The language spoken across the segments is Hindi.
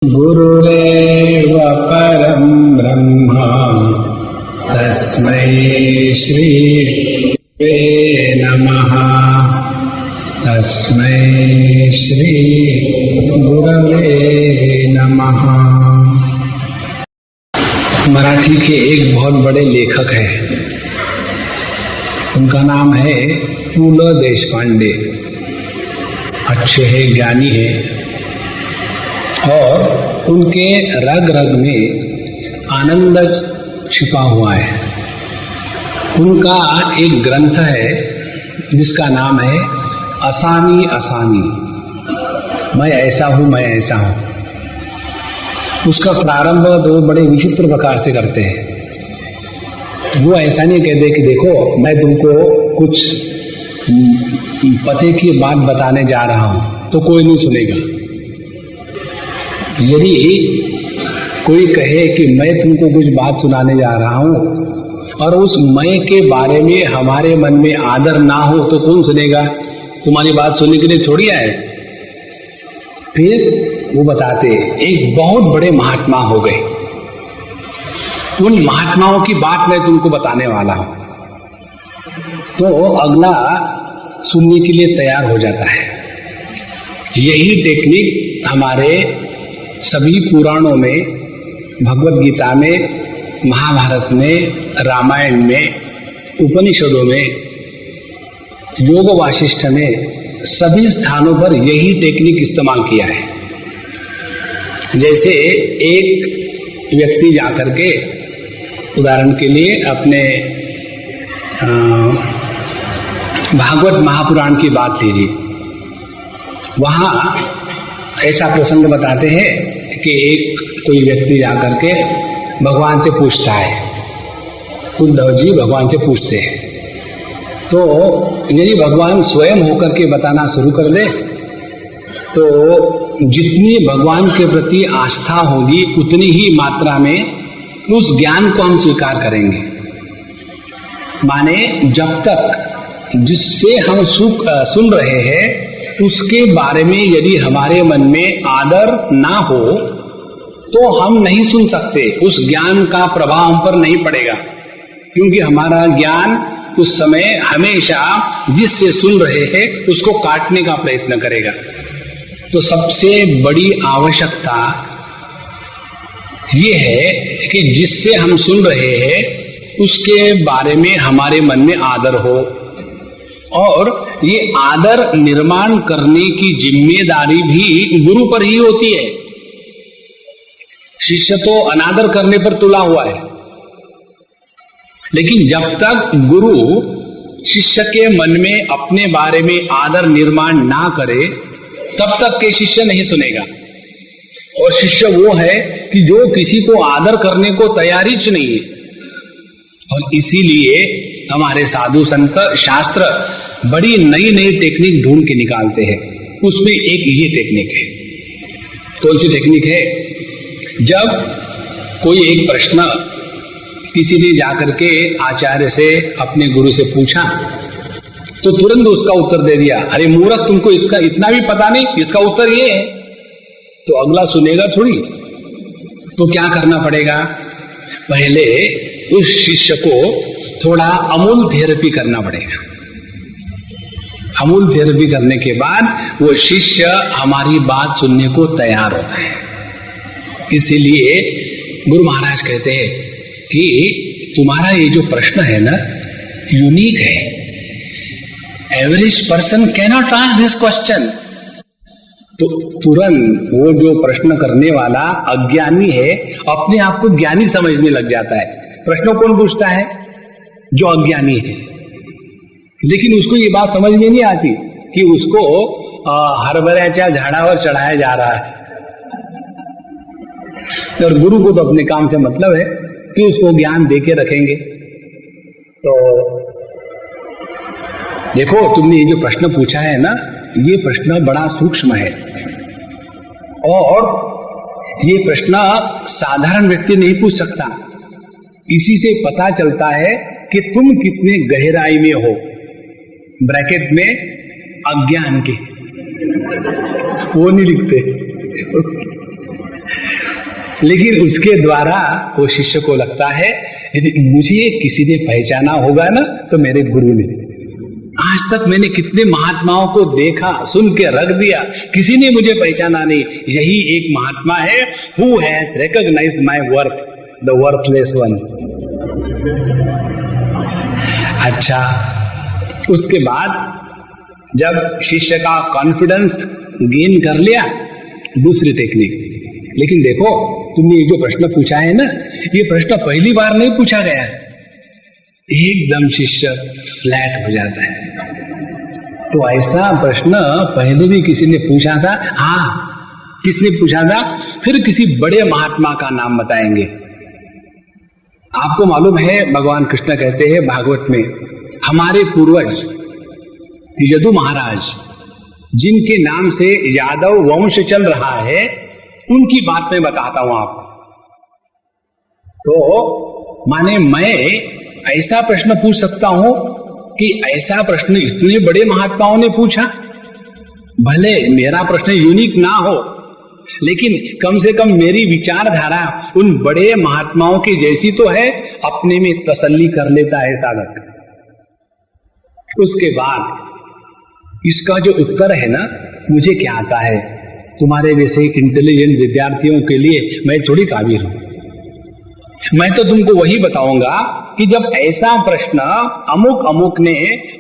गुरुरेव परं ब्रह्म तस्मै श्री गुरवे नमः। तस्मै श्री गुरवे नमः। मराठी के एक बहुत बड़े लेखक हैं, उनका नाम है पु ल देशपांडे। अच्छे हैं, ज्ञानी हैं और उनके रग रग में आनंद छिपा हुआ है। उनका एक ग्रंथ है जिसका नाम है असामी असामी, मैं ऐसा हूं, मैं ऐसा हूं। उसका प्रारंभ दो बड़े विचित्र प्रकार से करते हैं। वो ऐसा नहीं कहते कि देखो मैं तुमको कुछ पते की बात बताने जा रहा हूं तो कोई नहीं सुनेगा। यदि कोई कहे कि मैं तुमको कुछ बात सुनाने जा रहा हूं और उस मैं के बारे में हमारे मन में आदर ना हो तो कौन सुनेगा? तुम्हारी बात सुनने के लिए थोड़ी आए। फिर वो बताते एक बहुत बड़े महात्मा हो गए, उन महात्माओं की बात मैं तुमको बताने वाला हूं। तो अगला सुनने के लिए तैयार हो जाता है। यही टेक्निक हमारे सभी पुराणों में, भगवत गीता में, महाभारत में, रामायण में, उपनिषदों में, योग वासिष्ठ में, सभी स्थानों पर यही टेक्निक इस्तेमाल किया है। जैसे एक व्यक्ति जाकर के, उदाहरण के लिए अपने भागवत महापुराण की बात लीजिए, वहां ऐसा प्रसंग बताते हैं कि एक कोई व्यक्ति जाकर के भगवान से पूछता है, उद्धव जी भगवान से पूछते हैं, तो यदि भगवान स्वयं होकर के बताना शुरू कर दे तो जितनी भगवान के प्रति आस्था होगी उतनी ही मात्रा में उस ज्ञान को हम स्वीकार करेंगे। माने जब तक जिससे हम सुन रहे हैं उसके बारे में यदि हमारे मन में आदर ना हो तो हम नहीं सुन सकते, उस ज्ञान का प्रभाव हम पर नहीं पड़ेगा। क्योंकि हमारा ज्ञान उस समय हमेशा जिससे सुन रहे हैं उसको काटने का प्रयत्न करेगा। तो सबसे बड़ी आवश्यकता ये है कि जिससे हम सुन रहे हैं उसके बारे में हमारे मन में आदर हो, और ये आदर निर्माण करने की जिम्मेदारी भी गुरु पर ही होती है। शिष्य तो अनादर करने पर तुला हुआ है, लेकिन जब तक गुरु शिष्य के मन में अपने बारे में आदर निर्माण ना करे तब तक के शिष्य नहीं सुनेगा। और शिष्य वो है कि जो किसी को आदर करने को तैयारी च नहीं है। और इसीलिए हमारे साधु संत शास्त्र बड़ी नई नई टेक्निक ढूंढ के निकालते हैं। उसमें एक ये टेक्निक है। कौन सी टेक्निक है? जब कोई एक प्रश्न किसी ने जाकर के आचार्य से, अपने गुरु से पूछा तो तुरंत उसका उत्तर दे दिया, अरे मूर्ख तुमको इसका इतना भी पता नहीं, इसका उत्तर ये है। तो अगला सुनेगा थोड़ी। तो क्या करना पड़ेगा? पहले उस शिष्य को थोड़ा अमूल थेरेपी करना पड़ेगा। अमूल थेरेपी करने के बाद वो शिष्य हमारी बात सुनने को तैयार होता है। इसीलिए गुरु महाराज कहते हैं कि तुम्हारा ये जो प्रश्न है ना, यूनिक है। Average person can not ask this question. तो तुरंत वो जो प्रश्न करने वाला अज्ञानी है अपने आप को ज्ञानी समझने लग जाता है। प्रश्न कौन पूछता है? जो अज्ञानी है। लेकिन उसको ये बात समझ में नहीं आती कि उसको हरभऱ्याच्या झाडावर चढ़ाया जा रहा है। और गुरु को तो अपने काम से मतलब है कि उसको ज्ञान देके रखेंगे। तो देखो, तुमने ये जो प्रश्न पूछा है ना, ये प्रश्न बड़ा सूक्ष्म है और ये प्रश्न साधारण व्यक्ति नहीं पूछ सकता। इसी से पता चलता है कि तुम कितने गहराई में हो। ब्रैकेट में अज्ञान के, वो नहीं लिखते। लेकिन उसके द्वारा वो शिष्य को लगता है यदि मुझे किसी ने पहचाना होगा ना तो मेरे गुरु ने। आज तक मैंने कितने महात्माओं को देखा, सुन के रख दिया, किसी ने मुझे पहचाना नहीं। यही एक महात्मा है, who has recognised my worth, the worthless one. अच्छा, उसके बाद जब शिष्य का कॉन्फिडेंस गेन कर लिया, दूसरी टेक्निक। लेकिन देखो, तुमने ये जो प्रश्न पूछा है ना, ये प्रश्न पहली बार नहीं पूछा गया, एकदम शिष्य फ्लैट हो जाता है। तो ऐसा प्रश्न पहले भी किसी ने पूछा था। हाँ, किसने पूछा था? फिर किसी बड़े महात्मा का नाम बताएंगे। आपको मालूम है, भगवान कृष्ण कहते हैं भागवत में, हमारे पूर्वज यदु महाराज, जिनके नाम से यादव वंश चल रहा है, उनकी बात मैं बताता हूं आपको। तो माने मैं ऐसा प्रश्न पूछ सकता हूं कि ऐसा प्रश्न इतने बड़े महात्माओं ने पूछा। भले मेरा प्रश्न यूनिक ना हो, लेकिन कम से कम मेरी विचारधारा उन बड़े महात्माओं की जैसी तो है, अपने में तसल्ली कर लेता है साधक। उसके बाद इसका जो उत्तर है ना, मुझे क्या आता है, तुम्हारे जैसे इंटेलिजेंट विद्यार्थियों के लिए मैं थोड़ी काबिल हूं। मैं तो तुमको वही बताऊंगा कि जब ऐसा प्रश्न अमुक अमुक ने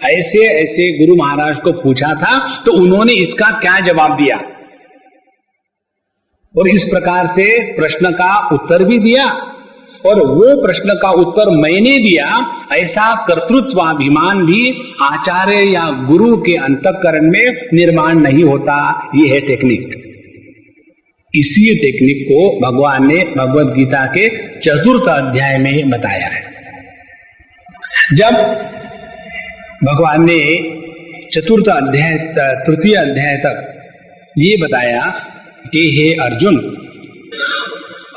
ऐसे ऐसे गुरु महाराज को पूछा था, तो उन्होंने इसका क्या जवाब दिया, और इस प्रकार से प्रश्न का उत्तर भी दिया। और वो प्रश्न का उत्तर मैंने दिया, ऐसा कर्तृत्वाभिमान भी आचार्य या गुरु के अंतःकरण में निर्माण नहीं होता। ये है टेक्निक। इसी टेक्निक को भगवान ने भगवद गीता के 4th अध्याय में बताया है। जब भगवान ने 4th अध्याय 3य अध्याय तक ये बताया कि हे अर्जुन,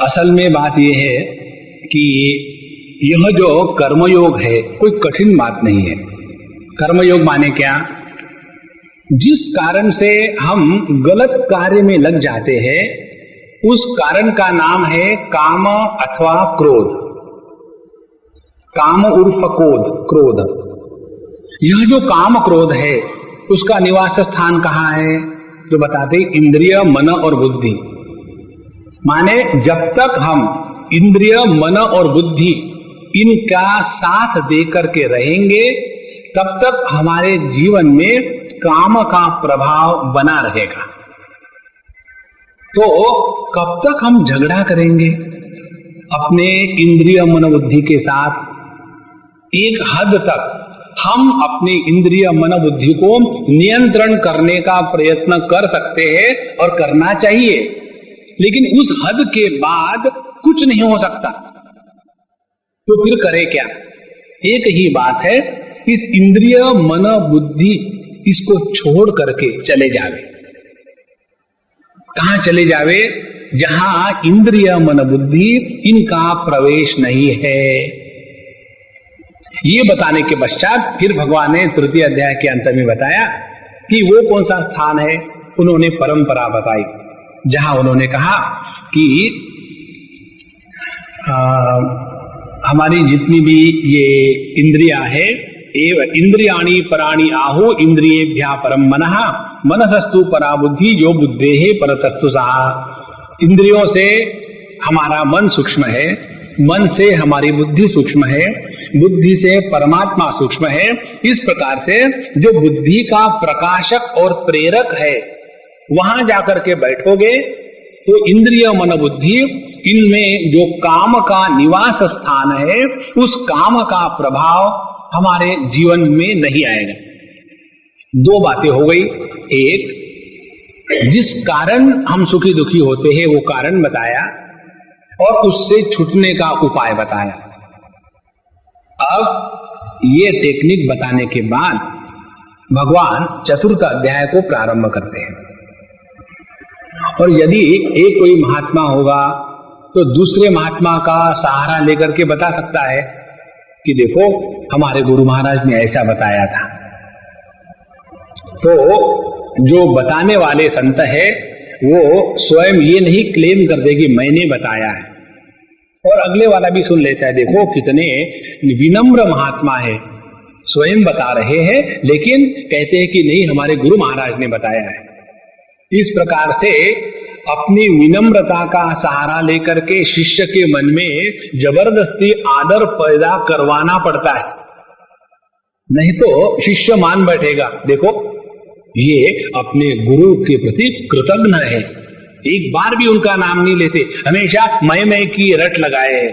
असल में बात यह है कि यह जो कर्मयोग है कोई कठिन बात नहीं है। कर्मयोग माने क्या? जिस कारण से हम गलत कार्य में लग जाते हैं, उस कारण का नाम है काम अथवा क्रोध। काम उर्फ क्रोध। यह जो काम क्रोध है, उसका निवास स्थान कहाँ है? तो बताते इंद्रिय, मन और बुद्धि। माने जब तक हम इंद्रिय, मन और बुद्धि इनका साथ देकर के रहेंगे, तब तक हमारे जीवन में काम का प्रभाव बना रहेगा। तो कब तक हम झगड़ा करेंगे अपने इंद्रिय, मन, बुद्धि के साथ? एक हद तक हम अपने इंद्रिय, मन, बुद्धि को नियंत्रण करने का प्रयत्न कर सकते हैं और करना चाहिए, लेकिन उस हद के बाद कुछ नहीं हो सकता। तो फिर करे क्या? एक ही बात है, इस इंद्रिय, मन, बुद्धि इसको छोड़ करके चले जावे। कहां चले जावे? जहां इंद्रिय, मन, बुद्धि इनका प्रवेश नहीं है। ये बताने के पश्चात फिर भगवान ने 3य अध्याय के अंत में बताया कि वो कौन सा स्थान है। उन्होंने परंपरा बताई, जहां उन्होंने कहा कि हमारी जितनी भी ये इंद्रियां है, एवं इंद्रियाणि पराणि आहु इंद्रियेभ्यः परम मनः मनसस्तु परा बुद्धि जो बुद्धेः परतस्तु सहा। इंद्रियों से हमारा मन सूक्ष्म है, मन से हमारी बुद्धि सूक्ष्म है, बुद्धि से परमात्मा सूक्ष्म है। इस प्रकार से जो बुद्धि का प्रकाशक और प्रेरक है, वहां जाकर के बैठोगे तो इंद्रिय, मन, बुद्धि इनमें जो काम का निवास स्थान है, उस काम का प्रभाव हमारे जीवन में नहीं आएगा। 2 बातें हो गई। एक, जिस कारण हम सुखी दुखी होते हैं वो कारण बताया, और उससे छूटने का उपाय बताया। अब ये टेक्निक बताने के बाद भगवान 4th अध्याय को प्रारंभ करते हैं। और यदि एक कोई महात्मा होगा तो दूसरे महात्मा का सहारा लेकर के बता सकता है कि देखो हमारे गुरु महाराज ने ऐसा बताया था। तो जो बताने वाले संत है वो स्वयं ये नहीं क्लेम कर दे कि मैंने बताया है, और अगले वाला भी सुन लेता है, देखो कितने विनम्र महात्मा है, स्वयं बता रहे हैं लेकिन कहते हैं कि नहीं हमारे गुरु महाराज ने बताया है। इस प्रकार से अपनी विनम्रता का सहारा लेकर के शिष्य के मन में जबरदस्ती आदर पैदा करवाना पड़ता है, नहीं तो शिष्य मान बैठेगा देखो ये अपने गुरु के प्रति कृतज्ञ है, एक बार भी उनका नाम नहीं लेते, हमेशा मैं की रट लगाए है।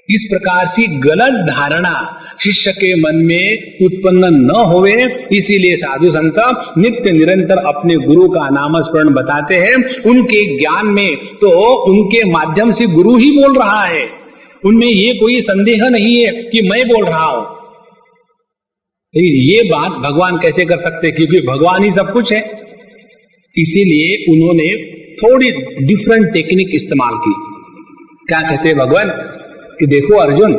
इस प्रकार से गलत धारणा शिष्य के मन में उत्पन्न न होवे, इसीलिए साधु संत नित्य निरंतर अपने गुरु का नामस्मरण बताते हैं। उनके ज्ञान में तो उनके माध्यम से गुरु ही बोल रहा है, उनमें ये कोई संदेह नहीं है कि मैं बोल रहा हूं। ये बात भगवान कैसे कर सकते, क्योंकि भगवान ही सब कुछ है। इसीलिए उन्होंने थोड़ी डिफरेंट टेक्निक इस्तेमाल की। क्या कहते भगवान कि देखो अर्जुन,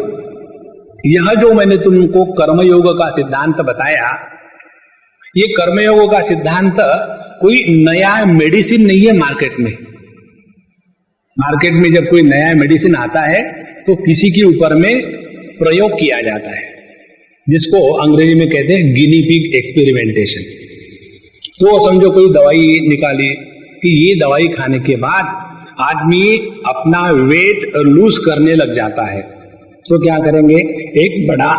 यह जो मैंने तुमको कर्मयोग का सिद्धांत बताया, ये कर्मयोग का सिद्धांत कोई नया मेडिसिन नहीं है मार्केट में। मार्केट में जब कोई नया मेडिसिन आता है तो किसी के ऊपर में प्रयोग किया जाता है, जिसको अंग्रेजी में कहते हैं गिनी पिग एक्सपेरिमेंटेशन। तो समझो कोई दवाई निकाली कि ये दवाई खाने के बाद आदमी अपना वेट लूज करने लग जाता है, तो क्या करेंगे, एक बड़ा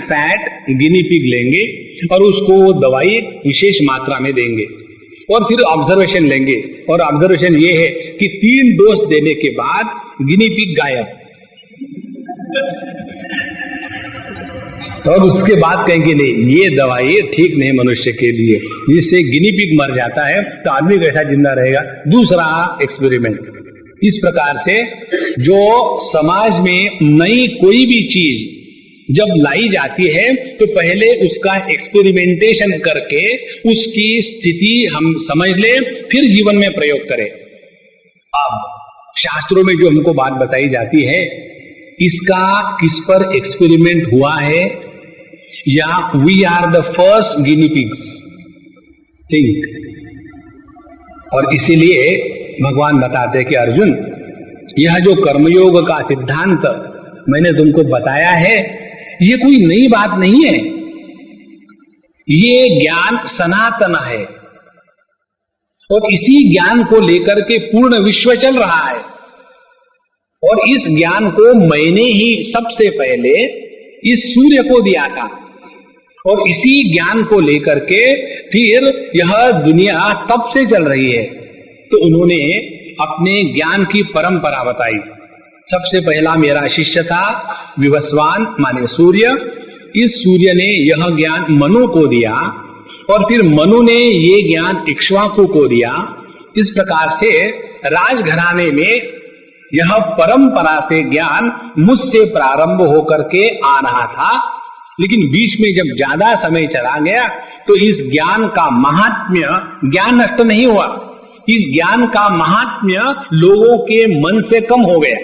फैट गिनी पिग लेंगे और उसको वो दवाई विशेष मात्रा में देंगे और फिर ऑब्जर्वेशन लेंगे, और ऑब्जर्वेशन ये है कि 3 डोज देने के बाद गिनी पिग गायब, और उसके बाद कहेंगे नहीं ये दवाई ठीक नहीं मनुष्य के लिए, जिससे गिनी पिग मर जाता है तो आदमी कैसा जिंदा रहेगा। दूसरा एक्सपेरिमेंट। इस प्रकार से जो समाज में नई कोई भी चीज जब लाई जाती है तो पहले उसका एक्सपेरिमेंटेशन करके उसकी स्थिति हम समझ ले, फिर जीवन में प्रयोग करें। अब शास्त्रों में जो हमको बात बताई जाती है, इसका किस पर एक्सपेरिमेंट हुआ है, या we are the first guinea pigs, think. और इसीलिए भगवान बताते हैं कि अर्जुन, यह जो कर्मयोग का सिद्धांत मैंने तुमको बताया है, ये कोई नई बात नहीं है, ये ज्ञान सनातन है और इसी ज्ञान को लेकर के पूर्ण विश्व चल रहा है। और इस ज्ञान को मैंने ही सबसे पहले इस सूर्य को दिया था, और इसी ज्ञान को लेकर के फिर यह दुनिया तब से चल रही है। तो उन्होंने अपने ज्ञान की परंपरा बताई। सबसे पहला मेरा शिष्य था विवस्वान माने सूर्य। इस सूर्य ने यह ज्ञान मनु को दिया, और फिर मनु ने ये ज्ञान इक्ष्वाकु को दिया। इस प्रकार से राजघराने में यह परंपरा से ज्ञान मुझसे प्रारंभ होकर के आ रहा था, लेकिन बीच में जब ज्यादा समय चला गया तो इस ज्ञान का महात्म्य, ज्ञान नष्ट नहीं हुआ, इस ज्ञान का महात्म्य लोगों के मन से कम हो गया।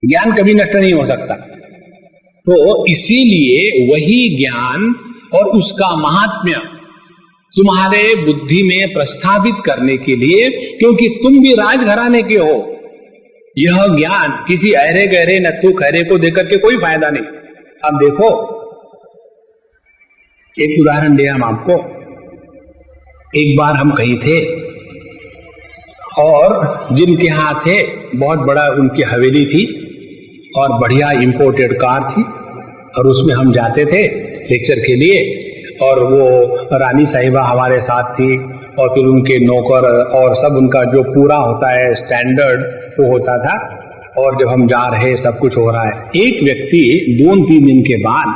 ज्ञान कभी नष्ट नहीं हो सकता, तो इसीलिए वही ज्ञान और उसका महात्म्य तुम्हारे बुद्धि में प्रस्थापित करने के लिए, क्योंकि तुम भी राजघराने के हो, यह ज्ञान किसी अहरे गहरे नत्थु खैरे को देकर के कोई फायदा नहीं। अब देखो, एक उदाहरण दिया हम आपको। एक बार हम कहीं थे और जिनके यहां थे बहुत बड़ा उनकी हवेली थी और बढ़िया इंपोर्टेड कार थी, और उसमें हम जाते थे लेक्चर के लिए, और वो रानी साहिबा हमारे साथ थी, और फिर उनके नौकर और सब, उनका जो पूरा होता है स्टैंडर्ड वो होता था। और जब हम जा रहे सब कुछ हो रहा है, एक व्यक्ति 2-3 दिन के बाद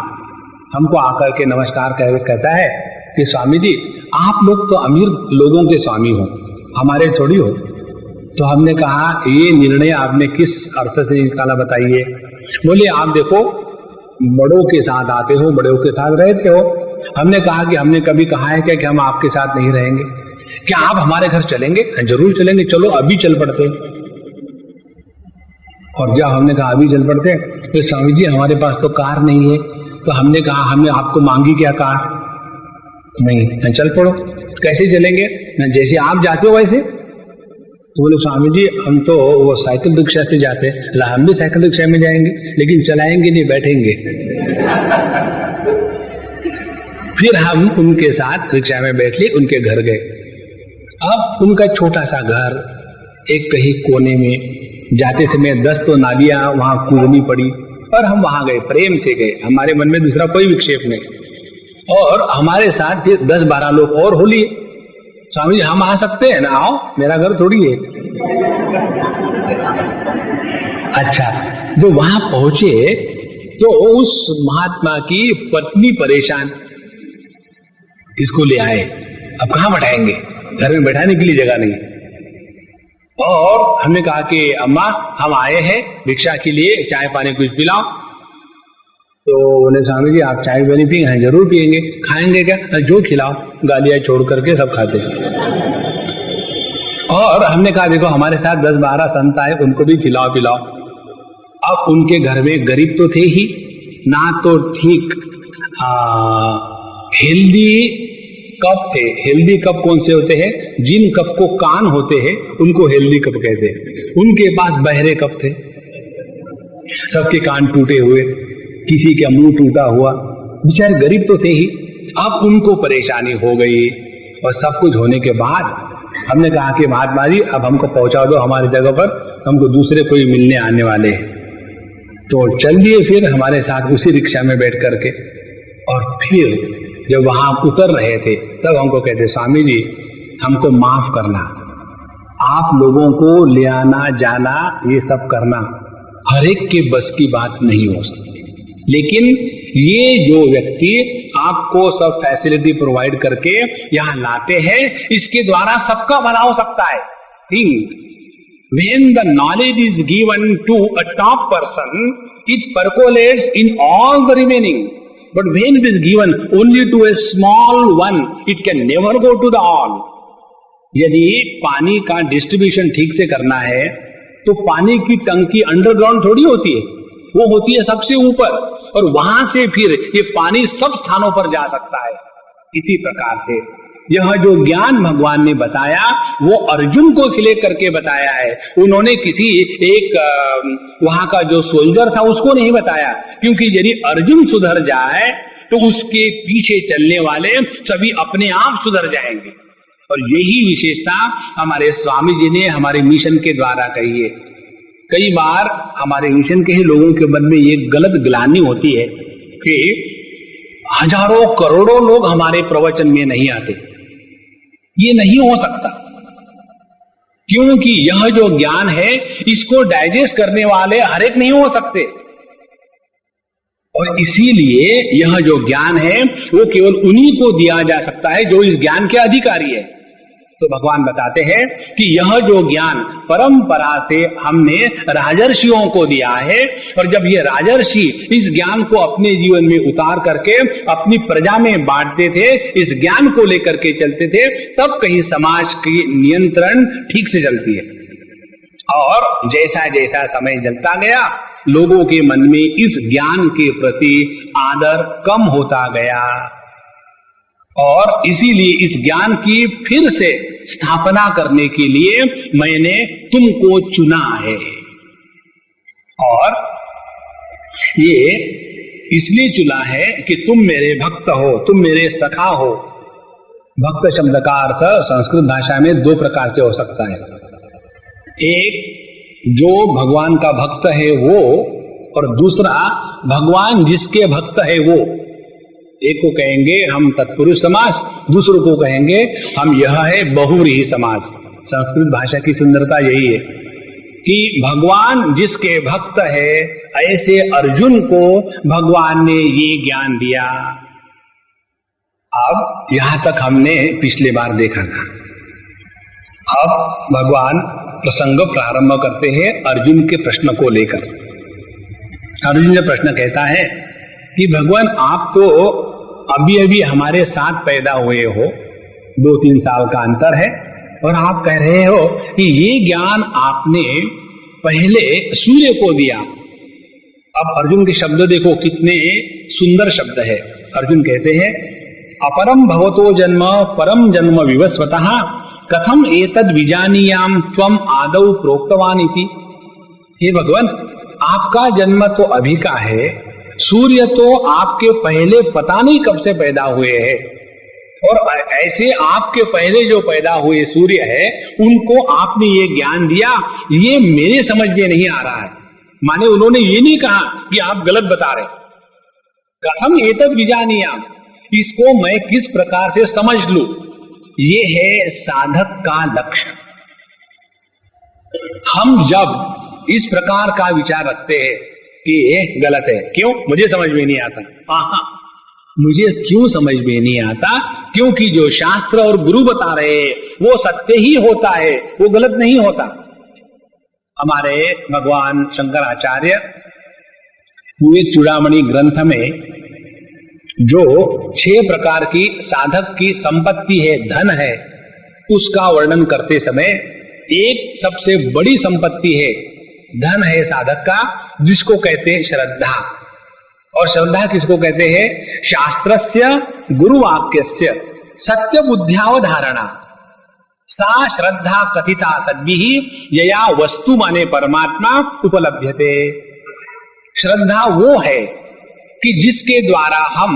हमको आकर के नमस्कार कहता है कि स्वामी जी आप लोग तो अमीर लोगों के स्वामी हो, हमारे थोड़ी हो। तो हमने कहा ये निर्णय आपने किस अर्थ से निकाला बताइए। बोले आप देखो बड़ों के साथ आते हो, बड़ों के साथ रहते हो। हमने कहा कि हमने कभी कहा है क्या कि हम आपके साथ नहीं रहेंगे, क्या आप हमारे घर चलेंगे? जरूर चलेंगे, चलो अभी चल पड़ते। और जब हमने कहा अभी चल पड़ते, तो स्वामी जी हमारे पास तो कार नहीं है। तो हमने कहा हमने आपको मांगी क्या कार? नहीं, चल पड़ो। कैसे चलेंगे? जैसे आप जाते हो वैसे। तो बोले स्वामी जी हम तो वो साइकिल रिक्शा से जाते हैं। हम भी साइकिल रिक्शा में जाएंगे, लेकिन चलाएंगे नहीं, बैठेंगे। फिर हम उनके साथ रिक्शा में बैठ लिए, उनके घर गए। अब उनका छोटा सा घर एक कहीं कोने में, जाते समय 10 तो नालियां वहां कूदनी पड़ी, और हम वहां गए, प्रेम से गए, हमारे मन में दूसरा कोई विक्षेप नहीं। और हमारे साथ फिर 10-12 लोग और हो लिए। स्वामी जी हम आ सकते हैं ना? आओ, मेरा घर थोड़ी है। अच्छा, जो वहां पहुंचे तो उस महात्मा की पत्नी परेशान, इसको ले आए, अब कहां बैठाएंगे, घर में बैठाने के लिए जगह नहीं। और हमने कहा कि अम्मा हम आए हैं भिक्षा के लिए, चाय पानी कुछ पिलाओ। तो बोले स्वामी जी आप चाय पानी पिएंगे? जरूर पिएंगे। खाएंगे क्या? जो खिलाओ, गालियां छोड़ करके सब खाते। और हमने कहा देखो हमारे साथ 10-12 संत आए, उनको भी खिलाओ पिलाओ। अब उनके घर में गरीब तो थे ही ना, तो ठीक हेल्दी कप थे। हेल्दी कप कौन से होते हैं? जिन कप को कान होते हैं उनको हेल्दी कप कहते हैं। उनके पास बहरे कप थे, सबके कान टूटे हुए, किसी का मुंह टूटा हुआ, बेचारे गरीब तो थे ही। अब उनको परेशानी हो गई, और सब कुछ होने के बाद हमने कहा कि महात्मा जी अब हमको पहुंचा दो हमारी जगह पर, हमको दूसरे कोई मिलने आने वाले हैं। तो चल दिए फिर हमारे साथ उसी रिक्शा में बैठ करके। और फिर जब वहां उतर रहे थे तब हमको कहते स्वामी जी हमको माफ करना, आप लोगों को ले आना जाना ये सब करना हर एक के बस की बात नहीं हो सकती, लेकिन ये जो व्यक्ति आपको सब फैसिलिटी प्रोवाइड करके यहां लाते हैं, इसके द्वारा सबका भला हो सकता है। Think when the knowledge is given to a top person, it percolates in all the remaining, but when it is given only to a small one, it can never go to the all. यदि पानी का डिस्ट्रीब्यूशन ठीक से करना है तो पानी की टंकी अंडरग्राउंड थोड़ी होती है, वो होती है सबसे ऊपर, और वहां से फिर ये पानी सब स्थानों पर जा सकता है। इसी प्रकार से यह जो ज्ञान भगवान ने बताया वो अर्जुन को सिलेक्ट करके बताया है। उन्होंने किसी एक वहां का जो सोल्जर था उसको नहीं बताया, क्योंकि यदि अर्जुन सुधर जाए तो उसके पीछे चलने वाले सभी अपने आप सुधर जाएंगे। और यही विशेषता हमारे स्वामी जी ने हमारे मिशन के द्वारा कही है। कई बार हमारे मिशन के ही लोगों के मन में ये गलत ग्लानि होती है कि हजारों करोड़ों लोग हमारे प्रवचन में नहीं आते। ये नहीं हो सकता, क्योंकि यह जो ज्ञान है इसको डाइजेस्ट करने वाले हर एक नहीं हो सकते, और इसीलिए यह जो ज्ञान है वो केवल उन्हीं को दिया जा सकता है जो इस ज्ञान के अधिकारी है। तो भगवान बताते हैं कि यह जो ज्ञान परंपरा से हमने राजर्षियों को दिया है, और जब ये राजर्षि इस ज्ञान को अपने जीवन में उतार करके अपनी प्रजा में बांटते थे, इस ज्ञान को लेकर के चलते थे, तब कहीं समाज की नियंत्रण ठीक से चलती है। और जैसा जैसा समय चलता गया लोगों के मन में इस ज्ञान के प्रति आदर कम होता गया, और इसीलिए इस ज्ञान की फिर से स्थापना करने के लिए मैंने तुमको चुना है। और ये इसलिए चुना है कि तुम मेरे भक्त हो, तुम मेरे सखा हो। भक्त शब्द का अर्थ संस्कृत भाषा में दो प्रकार से हो सकता है। एक जो भगवान का भक्त है वो, और दूसरा भगवान जिसके भक्त है वो। एक को कहेंगे हम तत्पुरुष समास, दूसरों को कहेंगे हम यह है बहुव्रीहि समास। संस्कृत भाषा की सुंदरता यही है कि भगवान जिसके भक्त है, ऐसे अर्जुन को भगवान ने ये ज्ञान दिया। अब यहां तक हमने पिछले बार देखा था। अब भगवान प्रसंग प्रारंभ करते हैं अर्जुन के प्रश्न को लेकर। अर्जुन ने प्रश्न कहता है कि भगवान आप तो अभी अभी हमारे साथ पैदा हुए हो, 2-3 साल का अंतर है, और आप कह रहे हो कि ये ज्ञान आपने पहले सूर्य को दिया। अब अर्जुन के शब्द देखो कितने सुंदर शब्द है। अर्जुन कहते हैं अपरम भवतो जन्म परम जन्म विवस्वतः कथम एतद विजानीयाम त्वम आदौ प्रोक्तवान इति। हे भगवान, आपका जन्म तो अभी का है, सूर्य तो आपके पहले पता नहीं कब से पैदा हुए हैं, और ऐसे आपके पहले जो पैदा हुए सूर्य है उनको आपने ये ज्ञान दिया, ये मेरे समझ में नहीं आ रहा है। माने उन्होंने ये नहीं कहा कि आप गलत बता रहे। कथम एतद विजानीयाम, इसको मैं किस प्रकार से समझ लूं, ये है साधक का लक्ष्य। हम जब इस प्रकार का विचार रखते हैं कि ये गलत है, क्यों, मुझे समझ में नहीं आता, हाँ, मुझे क्यों समझ में नहीं आता, क्योंकि जो शास्त्र और गुरु बता रहे हैं वो सत्य ही होता है, वो गलत नहीं होता। हमारे भगवान शंकराचार्य विवेक चूड़ामणि ग्रंथ में जो 6 प्रकार की साधक की संपत्ति है, धन है, उसका वर्णन करते समय एक सबसे बड़ी संपत्ति है, धन है साधक का, जिसको कहते हैं श्रद्धा। और श्रद्धा किसको कहते हैं? शास्त्रस्य गुरुवाक्यस्य सत्य बुद्ध्यावधारणा सा श्रद्धा कथिता सद्भिः यया वस्तु माने परमात्मा उपलभ्यते। श्रद्धा वो है कि जिसके द्वारा हम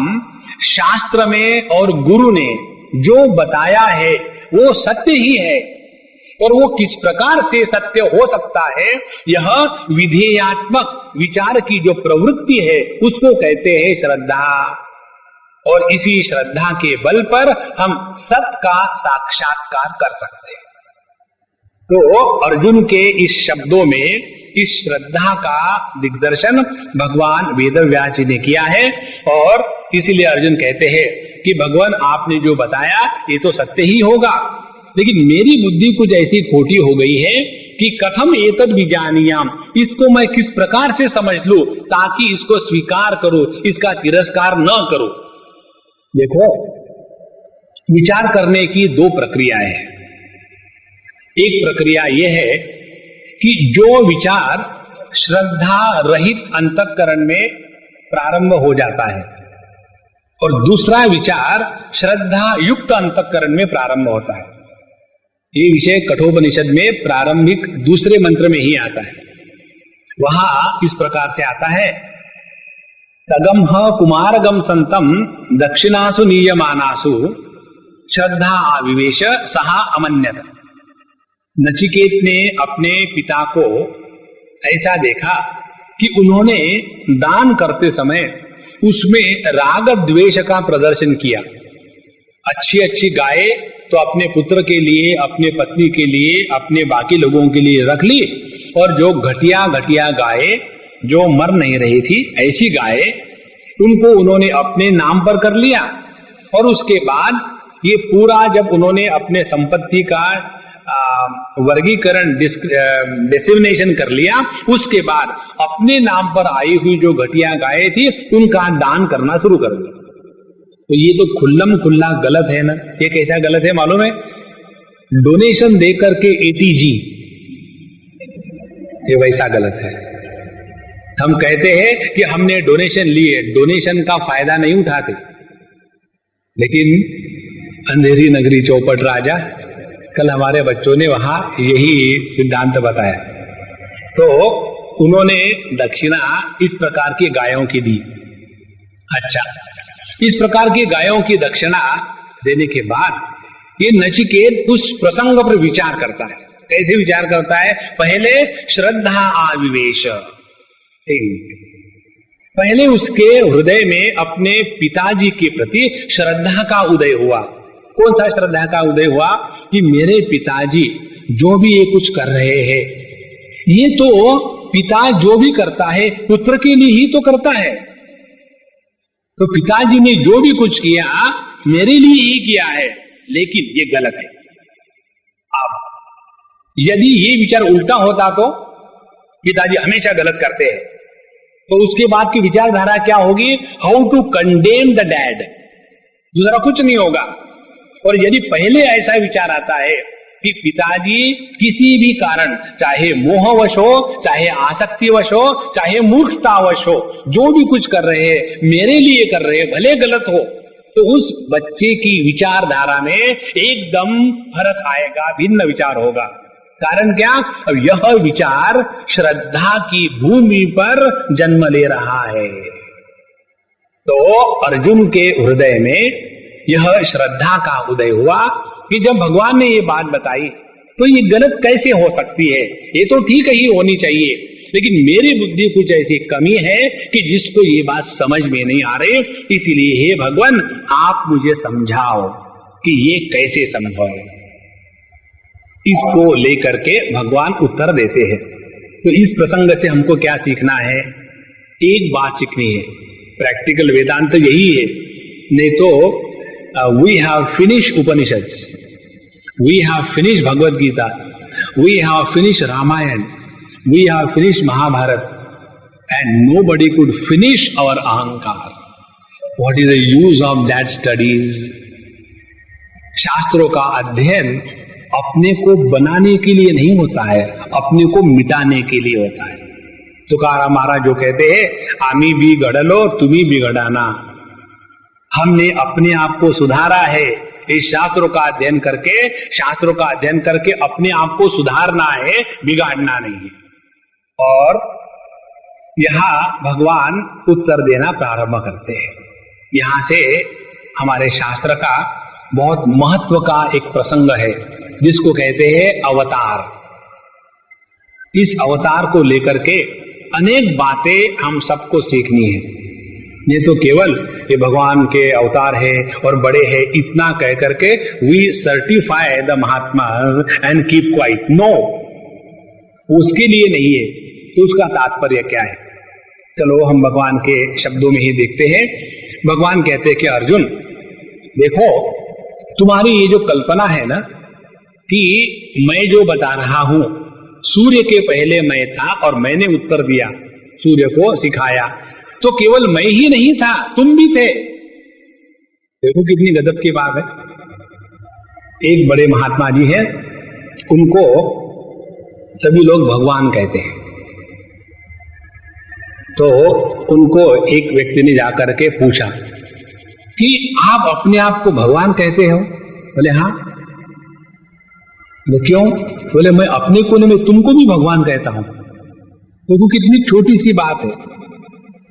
शास्त्र में और गुरु ने जो बताया है वो सत्य ही है, और वो किस प्रकार से सत्य हो सकता है, यह विधेयात्मक विचार की जो प्रवृत्ति है उसको कहते हैं श्रद्धा। और इसी श्रद्धा के बल पर हम सत्य का साक्षात्कार कर सकते हैं। तो अर्जुन के इस शब्दों में इस श्रद्धा का दिग्दर्शन भगवान वेदव्यास जी ने किया है, और इसीलिए अर्जुन कहते हैं कि भगवान आपने जो बताया ये तो सत्य ही होगा, लेकिन मेरी बुद्धि कुछ ऐसी खोटी हो गई है कि कथम एतद विजानीयाम, इसको मैं किस प्रकार से समझ लूं ताकि इसको स्वीकार करूं, इसका तिरस्कार न करूं। देखो, विचार करने की 2 प्रक्रियाएं हैं। एक प्रक्रिया यह है कि जो विचार श्रद्धा रहित अंतःकरण में प्रारंभ हो जाता है, और दूसरा विचार श्रद्धा युक्त अंतःकरण में प्रारंभ होता है। ये विषय कठोपनिषद में प्रारंभिक दूसरे मंत्र में ही आता है। वहां इस प्रकार से आता है, तगम कुमारगम संतम दक्षिणासु नीयमानासु श्रद्धा आविवेश सहा अमन्यत। नचिकेत ने अपने पिता को ऐसा देखा कि उन्होंने दान करते समय उसमें राग द्वेष का प्रदर्शन किया। अच्छी अच्छी गाय तो अपने पुत्र के लिए, अपने पत्नी के लिए, अपने बाकी लोगों के लिए रख ली, और जो घटिया घटिया गाय जो मर नहीं रही थी, ऐसी गाय उनको उन्होंने अपने नाम पर कर लिया। और उसके बाद ये पूरा जब उन्होंने अपने संपत्ति का वर्गीकरण डिसिग्नेशन कर लिया, उसके बाद अपने नाम पर आई हुई जो घटिया गाय थी उनका दान करना शुरू कर दिया। तो ये तो खुल्लम खुल्ला गलत है ना। ये कैसा गलत है मालूम है? डोनेशन देकर के ATG, ये वैसा गलत है। हम कहते हैं कि हमने डोनेशन लिए, डोनेशन का फायदा नहीं उठाते, लेकिन अंधेरी नगरी चौपट राजा, कल हमारे बच्चों ने वहां यही सिद्धांत बताया। तो उन्होंने दक्षिणा इस प्रकार की गायों की दी। अच्छा, इस प्रकार की गायों की दक्षिणा देने के बाद ये नचिकेत उस प्रसंग पर विचार करता है। कैसे विचार करता है? पहले श्रद्धा आविवेश, पहले उसके हृदय में अपने पिताजी के प्रति श्रद्धा का उदय हुआ। कौन सा श्रद्धा का उदय हुआ? कि मेरे पिताजी जो भी ये कुछ कर रहे हैं, ये तो पिता जो भी करता है पुत्र के लिए ही तो करता है। तो पिताजी ने जो भी कुछ किया मेरे लिए ही किया है, लेकिन ये गलत है। अब यदि ये विचार उल्टा होता तो पिताजी हमेशा गलत करते हैं, तो उसके बाद की विचारधारा क्या होगी? How to condemn the dead, दूसरा कुछ नहीं होगा। और यदि पहले ऐसा विचार आता है कि पिताजी किसी भी कारण, चाहे मोहवश हो, चाहे आसक्तिवश हो, चाहे मूर्खतावश हो, जो भी कुछ कर रहे हैं मेरे लिए कर रहे हैं, भले गलत हो, तो उस बच्चे की विचारधारा में एकदम फर्क आएगा, भिन्न विचार होगा। कारण क्या? अब यह विचार श्रद्धा की भूमि पर जन्म ले रहा है। तो अर्जुन के हृदय में यह श्रद्धा का उदय हुआ कि जब भगवान ने ये बात बताई तो ये गलत कैसे हो सकती है, ये तो ठीक ही होनी चाहिए, लेकिन मेरी बुद्धि कुछ ऐसी कमी है कि जिसको ये बात समझ में नहीं आ रही, इसीलिए हे भगवान आप मुझे समझाओ कि ये कैसे संभव है। इसको लेकर के भगवान उत्तर देते हैं। तो इस प्रसंग से हमको क्या सीखना है? एक बात सीखनी है, प्रैक्टिकल वेदांत तो यही है। नहीं तो we have finish Upanishads, we have finish Bhagavad Gita, we have finish Ramayana, we have finish Mahabharata, and nobody could finish our ahankar. What is the use of that studies? शास्त्रों का अध्ययन अपने को बनाने के लिए नहीं होता है, अपने को मिटाने के लिए होता है। तुकाराम महाराज जो कहते हैं, आमी भी गढ़लो तुम्ही बिगड़ाना, हमने अपने आप को सुधारा है। इस शास्त्रों का अध्ययन करके, शास्त्रों का अध्ययन करके अपने आप को सुधारना है, बिगाड़ना नहीं है। और यहां भगवान उत्तर देना प्रारंभ करते हैं। यहां से हमारे शास्त्र का बहुत महत्व का एक प्रसंग है जिसको कहते हैं अवतार। इस अवतार को लेकर के अनेक बातें हम सबको सीखनी है। ये तो केवल ये भगवान के अवतार है और बड़े है इतना कह करके we certify the Mahatmas and keep quiet, no, उसके लिए नहीं है। तो उसका तात्पर्य क्या है? चलो हम भगवान के शब्दों में ही देखते हैं। भगवान कहते हैं कि अर्जुन देखो, तुम्हारी ये जो कल्पना है ना कि मैं जो बता रहा हूं, सूर्य के पहले मैं था और मैंने उत्तर दिया, सूर्य को सिखाया, तो केवल मैं ही नहीं था, तुम भी थे। देखो कितनी गजब की बात है। एक बड़े महात्मा जी हैं, उनको सभी लोग भगवान कहते हैं। तो उनको एक व्यक्ति ने जाकर के पूछा कि आप अपने आप को भगवान कहते हो? बोले हाँ। बोले क्यों? बोले मैं अपने को नहीं, मैं तुमको भी भगवान कहता हूं। देखो कितनी छोटी सी बात है।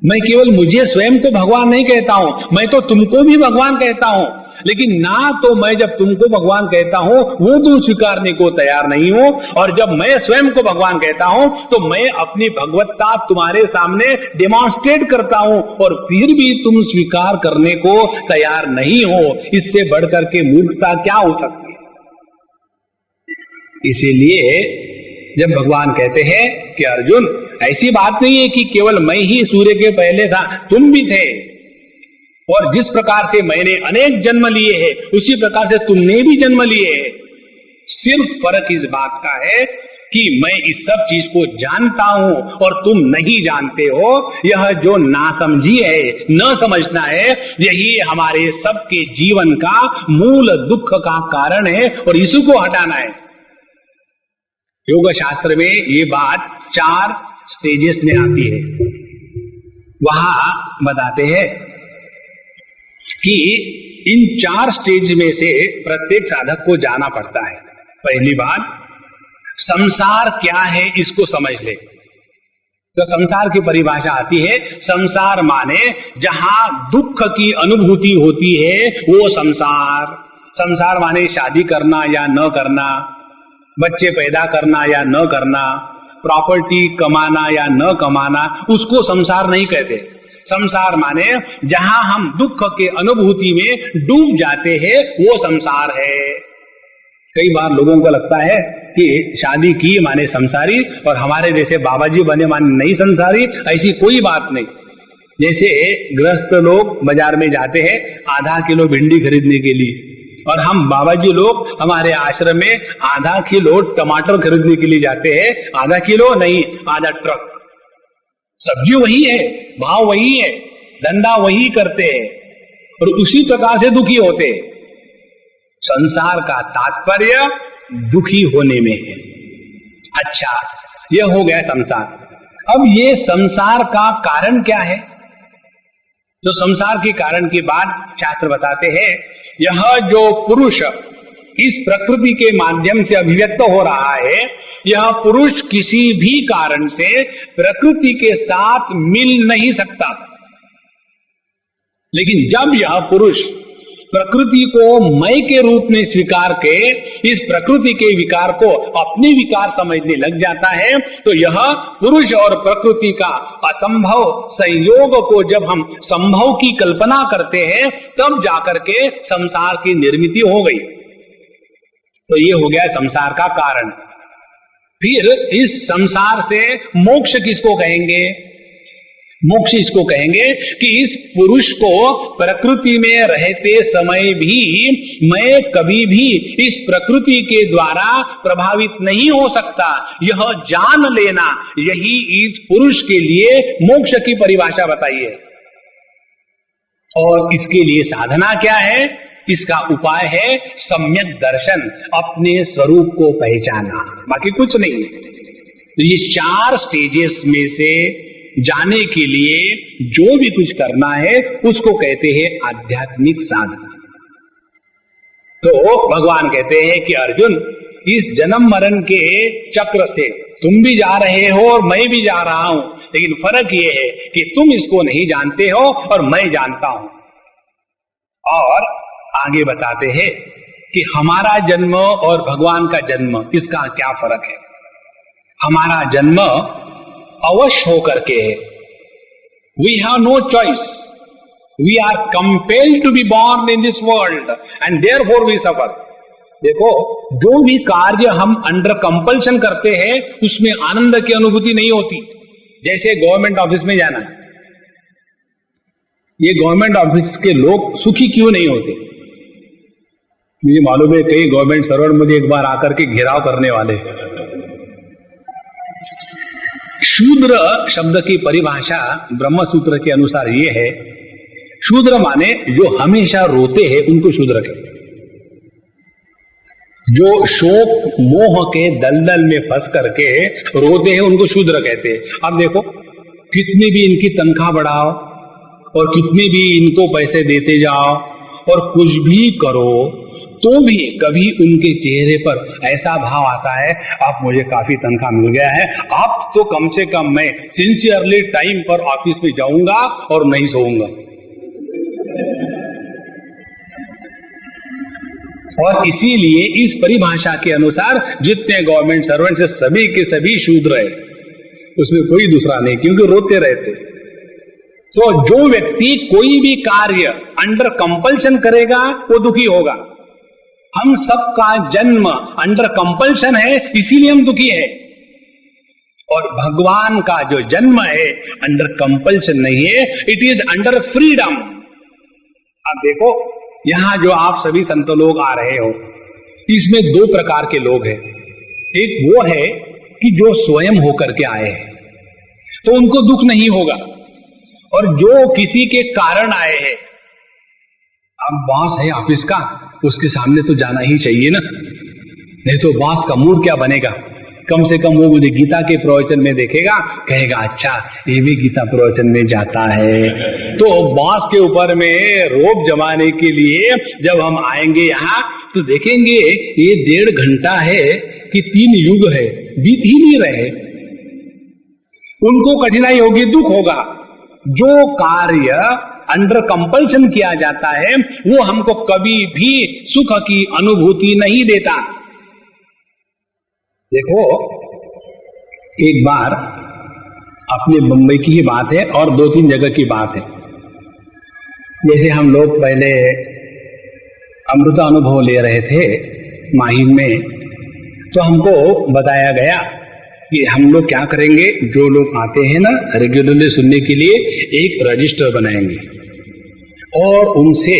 मैं केवल मुझे स्वयं को भगवान नहीं कहता हूं, मैं तो तुमको भी भगवान कहता हूं। लेकिन ना तो मैं जब तुमको भगवान कहता हूं वो तुम स्वीकारने को तैयार नहीं हो, और जब मैं स्वयं को भगवान कहता हूं तो मैं अपनी भगवत्ता तुम्हारे सामने डेमोन्स्ट्रेट करता हूं और फिर भी तुम स्वीकार करने को तैयार नहीं हो। इससे बढ़कर के मूर्खता क्या हो सकती है? इसीलिए जब भगवान कहते हैं कि अर्जुन ऐसी बात नहीं है कि केवल मैं ही सूर्य के पहले था, तुम भी थे, और जिस प्रकार से मैंने अनेक जन्म लिए हैं उसी प्रकार से तुमने भी जन्म लिए हैं। सिर्फ फर्क इस बात का है कि मैं इस सब चीज को जानता हूं और तुम नहीं जानते हो। यह जो नासमझी है, न समझना है, यही हमारे सबके जीवन का मूल दुख का कारण है और इसी को हटाना है। योग शास्त्र में ये बात 4 स्टेजेस में आती है। वहां बताते हैं कि इन 4 स्टेज में से प्रत्येक साधक को जाना पड़ता है। पहली बात, संसार क्या है इसको समझ ले। तो संसार की परिभाषा आती है, संसार माने जहां दुख की अनुभूति होती है वो संसार। संसार माने शादी करना या न करना, बच्चे पैदा करना या न करना, प्रॉपर्टी कमाना या न कमाना, उसको संसार नहीं कहते। संसार माने जहां हम दुख के अनुभूति में डूब जाते हैं वो संसार है। कई बार लोगों को लगता है कि शादी की माने संसारी और हमारे जैसे बाबा जी बने माने नहीं संसारी। ऐसी कोई बात नहीं। जैसे गृहस्थ लोग बाजार में जाते हैं आधा किलो भिंडी खरीदने के लिए, और हम बाबा जी लोग हमारे आश्रम में आधा किलो टमाटर खरीदने के लिए जाते हैं। आधा किलो नहीं, आधा ट्रक। सब्जी वही है, भाव वही है, धंधा वही करते हैं और उसी प्रकार से दुखी होते हैं। संसार का तात्पर्य दुखी होने में है। अच्छा, यह हो गया संसार। अब ये संसार का कारण क्या है? तो संसार के कारण की बात शास्त्र बताते हैं, यह जो पुरुष इस प्रकृति के माध्यम से अभिव्यक्त हो रहा है, यह पुरुष किसी भी कारण से प्रकृति के साथ मिल नहीं सकता। लेकिन जब यह पुरुष प्रकृति को मैं के रूप में स्वीकार के इस प्रकृति के विकार को अपने विकार समझने लग जाता है, तो यह पुरुष और प्रकृति का असंभव संयोग को जब हम संभव की कल्पना करते हैं, तब जाकर के संसार की निर्मिति हो गई। तो ये हो गया संसार का कारण। फिर इस संसार से मोक्ष किसको कहेंगे? मोक्ष इसको कहेंगे कि इस पुरुष को प्रकृति में रहते समय भी मैं कभी भी इस प्रकृति के द्वारा प्रभावित नहीं हो सकता, यह जान लेना, यही इस पुरुष के लिए मोक्ष की परिभाषा बताई है। और इसके लिए साधना क्या है? इसका उपाय है सम्यक दर्शन, अपने स्वरूप को पहचाना, बाकी कुछ नहीं। तो ये 4 स्टेजेस में से जाने के लिए जो भी कुछ करना है उसको कहते हैं आध्यात्मिक साधना। तो भगवान कहते हैं कि अर्जुन, इस जन्म मरण के चक्र से तुम भी जा रहे हो और मैं भी जा रहा हूं, लेकिन फर्क यह है कि तुम इसको नहीं जानते हो और मैं जानता हूं। और आगे बताते हैं कि हमारा जन्म और भगवान का जन्म, इसका क्या फर्क है। हमारा जन्म अवश्य होकर के है, we have no choice, we are compelled to be born in this world and therefore we suffer. देखो, जो भी कार्य हम अंडर कंपल्शन करते हैं उसमें आनंद की अनुभूति नहीं होती। जैसे गवर्नमेंट ऑफिस में जाना, ये गवर्नमेंट ऑफिस के लोग सुखी क्यों नहीं होते? मुझे मालूम है कई गवर्नमेंट सर्वेंट मुझे एक बार आकर के घेराव करने वाले। शूद्र शब्द की परिभाषा ब्रह्म सूत्र के अनुसार ये है, शूद्र माने जो हमेशा रोते हैं उनको शूद्र कहते हैं। जो शोक मोह के दलदल में फंस करके रोते हैं उनको शूद्र कहते हैं। अब देखो, कितनी भी इनकी तनख्वाह बढ़ाओ और कितने भी इनको पैसे देते जाओ और कुछ भी करो, तो भी कभी उनके चेहरे पर ऐसा भाव आता है, आप मुझे काफी तनख्वाह मिल गया है, आप तो कम से कम मैं सिंसियरली टाइम पर ऑफिस में जाऊंगा और नहीं सोऊंगा। और इसीलिए इस परिभाषा के अनुसार जितने गवर्नमेंट सर्वेंट है सभी के सभी शूद्र है, उसमें कोई दूसरा नहीं, क्योंकि रोते रहते। तो जो व्यक्ति कोई भी कार्य अंडर कंपल्शन करेगा वो दुखी होगा। हम सबका जन्म अंडर कंपल्शन है, इसीलिए हम दुखी है। और भगवान का जो जन्म है अंडर कंपल्शन नहीं है, इट इज अंडर फ्रीडम। अब देखो, यहां जो आप सभी संत लोग आ रहे हो, इसमें 2 प्रकार के लोग हैं। एक वो है कि जो स्वयं होकर के आए हैं, तो उनको दुख नहीं होगा, और जो किसी के कारण आए हैं। अब बॉस है ऑफिस का, उसके सामने तो जाना ही चाहिए ना, नहीं तो बॉस का मूड क्या बनेगा। कम से कम वो मुझे गीता के प्रवचन में देखेगा, कहेगा अच्छा ये भी गीता प्रवचन में जाता है। तो बॉस के ऊपर में रोब जमाने के लिए जब हम आएंगे यहाँ, तो देखेंगे ये 1.5 घंटा है कि 3 युग है, बीत ही नहीं रहे। उनको कठिनाई होगी, दुख होगा। जो कार्य अंडर कंपल्शन किया जाता है वो हमको कभी भी सुख की अनुभूति नहीं देता। देखो, एक बार अपने मुंबई की ही बात है और 2-3 जगह की बात है। जैसे हम लोग पहले अमृता अनुभव ले रहे थे माहिम में, तो हमको बताया गया कि हम लोग क्या करेंगे, जो लोग आते हैं ना रेगुलरली सुनने के लिए, एक रजिस्टर बनाएंगे और उनसे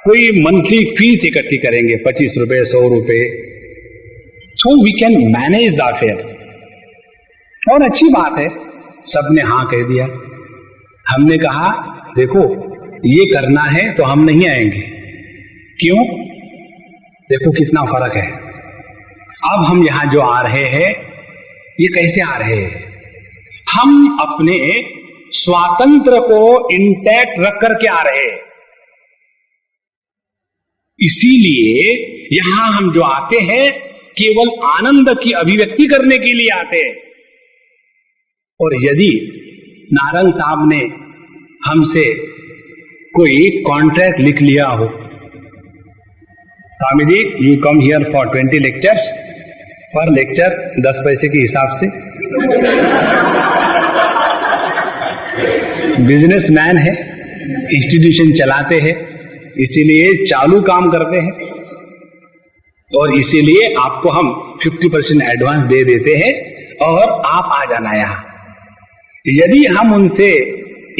कोई मंथली फीस इकट्ठी करेंगे, 25 रुपए 100 रुपए, so we can manage the affair. और अच्छी बात है, सबने हाँ कह दिया। हमने कहा देखो ये करना है तो हम नहीं आएंगे। क्यों? देखो कितना फर्क है। अब हम यहां जो आ रहे हैं, ये कैसे आ रहे हैं? हम अपने स्वातंत्र को इंटैक्ट रख करके आ रहे हैं। इसीलिए यहां हम जो आते हैं केवल आनंद की अभिव्यक्ति करने के लिए आते हैं। और यदि नारंग साहब ने हमसे कोई कॉन्ट्रैक्ट लिख लिया हो, Swami ji you come here for 20 lectures, पर लेक्चर 10 पैसे के हिसाब से, बिजनेसमैन है, इंस्टीट्यूशन चलाते हैं, इसीलिए चालू काम करते हैं और इसीलिए आपको हम 50% एडवांस दे देते हैं और आप आ जाना यहां। यदि हम उनसे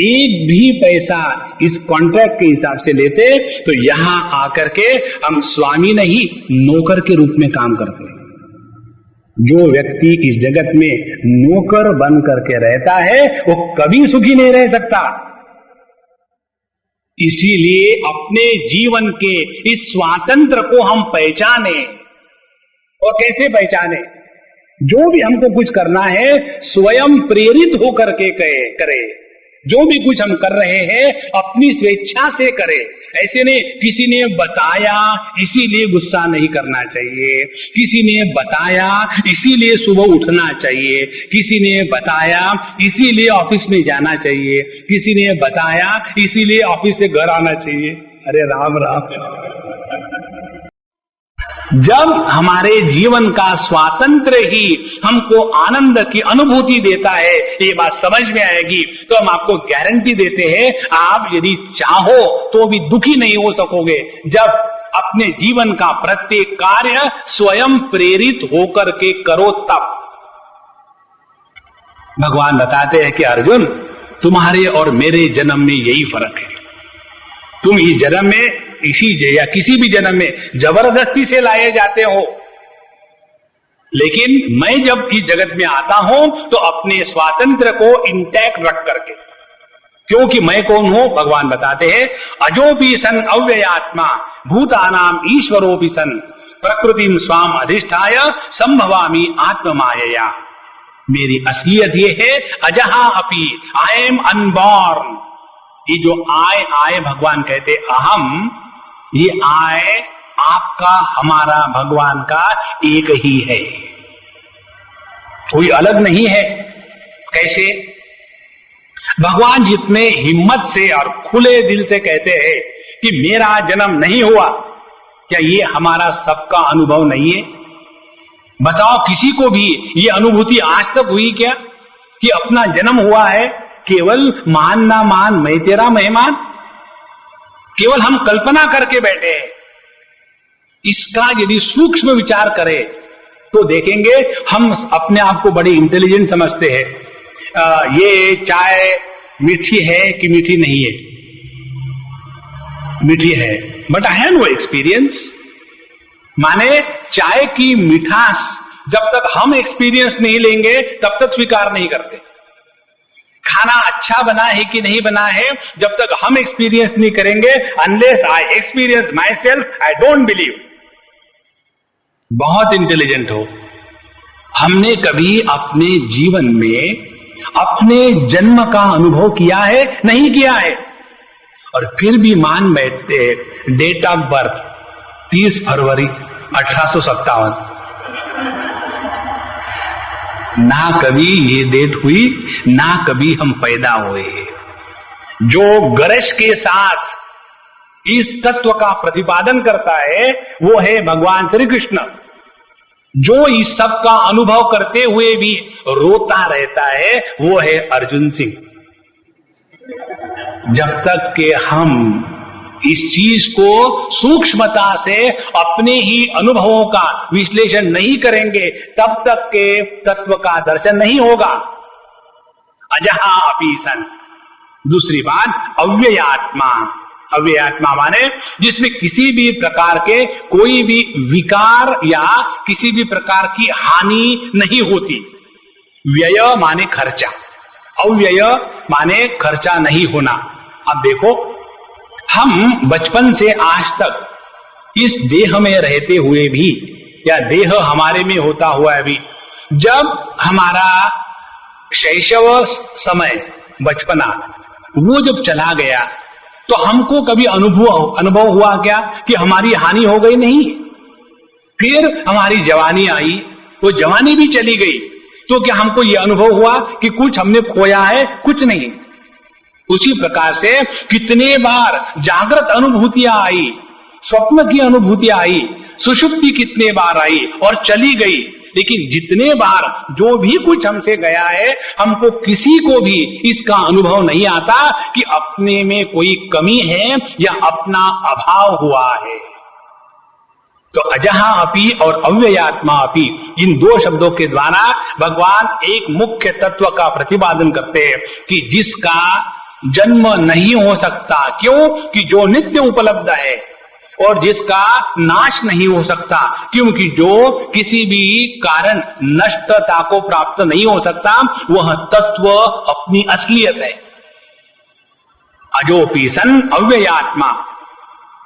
एक भी पैसा इस कॉन्ट्रैक्ट के हिसाब से लेते तो यहां आकर के हम स्वामी नहीं नौकर के रूप में काम करते हैं। जो व्यक्ति इस जगत में नौकर बन करके रहता है वो कभी सुखी नहीं रह सकता। इसीलिए अपने जीवन के इस स्वातंत्र को हम पहचाने। और कैसे पहचाने? जो भी हमको कुछ करना है स्वयं प्रेरित होकर के करे। जो भी कुछ हम कर रहे हैं अपनी स्वेच्छा से करें। ऐसे नहीं किसी ने बताया इसीलिए गुस्सा नहीं करना चाहिए, किसी ने बताया इसीलिए सुबह उठना चाहिए, किसी ने बताया इसीलिए ऑफिस में जाना चाहिए, किसी ने बताया इसीलिए ऑफिस से घर आना चाहिए। अरे राम राम। जब हमारे जीवन का स्वातंत्र ही हमको आनंद की अनुभूति देता है, ये बात समझ में आएगी तो हम आपको गारंटी देते हैं आप यदि चाहो तो भी दुखी नहीं हो सकोगे। जब अपने जीवन का प्रत्येक कार्य स्वयं प्रेरित होकर के करो तब। भगवान बताते हैं कि अर्जुन तुम्हारे और मेरे जन्म में यही फर्क है। तुम इस जन्म में या किसी भी जन्म में जबरदस्ती से लाए जाते हो, लेकिन मैं जब इस जगत में आता हूं तो अपने स्वातंत्र को इंटैक्ट रख करके। क्योंकि मैं कौन हूं भगवान बताते हैं, अजोपि सन अव्ययात्मा भूतानाम ईश्वरोपि सन प्रकृतिम स्वाम अधिष्ठाय संभवामि आत्ममायया। मेरी असलियत ये है अजहा अपि, आई एम अनबॉर्न। ये जो आय भगवान कहते अहम, ये आय आपका हमारा भगवान का एक ही है, कोई अलग नहीं है। कैसे? भगवान जितने हिम्मत से और खुले दिल से कहते हैं कि मेरा जन्म नहीं हुआ, क्या ये हमारा सबका अनुभव नहीं है? बताओ किसी को भी ये अनुभूति आज तक हुई क्या कि अपना जन्म हुआ है? केवल मान ना मान मैं तेरा मेहमान, केवल हम कल्पना करके बैठे हैं। इसका यदि सूक्ष्म विचार करें तो देखेंगे हम अपने आप को बड़े इंटेलिजेंट समझते हैं। ये चाय मीठी है कि मीठी नहीं है? मीठी है, but I have no experience. माने चाय की मिठास जब तक हम एक्सपीरियंस नहीं लेंगे तब तक स्वीकार नहीं करते। खाना अच्छा बना है कि नहीं बना है जब तक हम एक्सपीरियंस नहीं करेंगे, unless I experience my self I don't believe. बहुत इंटेलिजेंट हो, हमने कभी अपने जीवन में अपने जन्म का अनुभव किया है? नहीं किया है, और फिर भी मान बैठते डेट ऑफ बर्थ 30 फरवरी 1857। ना कभी ये डेट हुई, ना कभी हम पैदा हुए। जो गरज के साथ इस तत्व का प्रतिपादन करता है वो है भगवान श्री कृष्ण। जो इस सब का अनुभव करते हुए भी रोता रहता है वो है अर्जुन सिंह। जब तक के हम इस चीज को सूक्ष्मता से अपने ही अनुभवों का विश्लेषण नहीं करेंगे तब तक के तत्व का दर्शन नहीं होगा। अजहा अपि सन। दूसरी बात अव्ययात्मा। अव्ययात्मा माने जिसमें किसी भी प्रकार के कोई भी विकार या किसी भी प्रकार की हानि नहीं होती। व्यय माने खर्चा, अव्यय माने खर्चा नहीं होना। अब देखो हम बचपन से आज तक इस देह में रहते हुए भी या देह हमारे में होता हुआ भी, जब हमारा शैशव समय बचपना, वो जब चला गया तो हमको कभी अनुभव हुआ क्या कि हमारी हानि हो गई? नहीं। फिर हमारी जवानी आई, वो जवानी भी चली गई, तो क्या हमको ये अनुभव हुआ कि कुछ हमने खोया है? कुछ नहीं। उसी प्रकार से कितने बार जागृत अनुभूतियां आई, स्वप्न की अनुभूतियां आई, सुषुप्ति कितने बार आई और चली गई, लेकिन जितने बार जो भी कुछ हमसे गया है, हमको किसी को भी इसका अनुभव नहीं आता कि अपने में कोई कमी है या अपना अभाव हुआ है। तो अजहा अपि और अव्ययात्मा अपि, इन दो शब्दों के द्वारा भगवान एक मुख्य तत्व का प्रतिपादन करते हैं कि जिसका जन्म नहीं हो सकता। क्यों? कि जो नित्य उपलब्ध है, और जिसका नाश नहीं हो सकता, क्योंकि जो किसी भी कारण नष्टता को प्राप्त नहीं हो सकता, वह तत्व अपनी असलियत है। अजोपि सन अव्ययात्मा,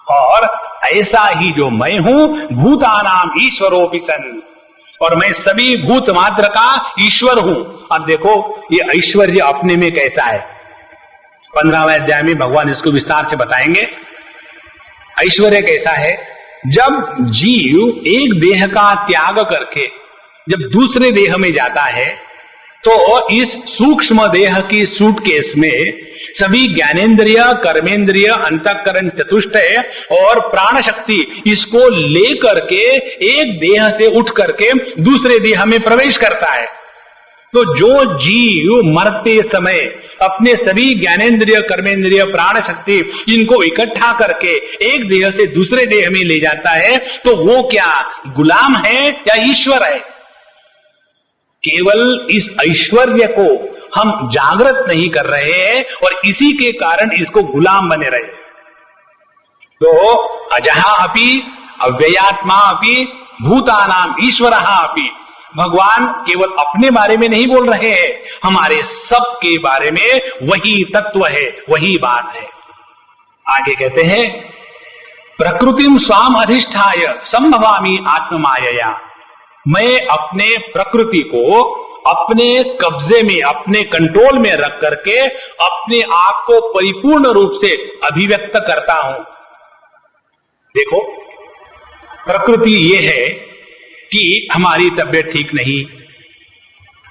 और ऐसा ही जो मैं हूं भूतानाम ईश्वरोपि सन, और मैं सभी भूत मात्र का ईश्वर हूं। अब देखो ये ऐश्वर्य अपने में कैसा है, 15वें अध्याय में भगवान इसको विस्तार से बताएंगे। ऐश्वर्य कैसा है? जब जीव एक देह का त्याग करके जब दूसरे देह में जाता है, तो इस सूक्ष्म देह की सूटकेस में सभी ज्ञानेन्द्रिय, कर्मेंद्रिय, अंतःकरण, चतुष्टय और प्राण शक्ति इसको लेकर के एक देह से उठ करके दूसरे देह में प्रवेश करता है। तो जो जीव मरते समय अपने सभी ज्ञानेन्द्रिय, कर्मेंद्रिय, प्राण शक्ति इनको इकट्ठा करके एक देह से दूसरे देह में ले जाता है, तो वो क्या गुलाम है या ईश्वर है? केवल इस ऐश्वर्य को हम जागृत नहीं कर रहे हैं और इसी के कारण इसको गुलाम बने रहे। तो अजहा अपि अव्ययात्मा अपि भूतानाम ईश्वरः अपि, भगवान केवल अपने बारे में नहीं बोल रहे हैं, हमारे सब के बारे में वही तत्व है, वही बात है। आगे कहते हैं प्रकृतिम स्वाम अधिष्ठाय संभवामि आत्ममायया, मैं अपने प्रकृति को अपने कब्जे में, अपने कंट्रोल में रख करके अपने आप को परिपूर्ण रूप से अभिव्यक्त करता हूं। देखो प्रकृति ये है कि हमारी तबीयत ठीक नहीं,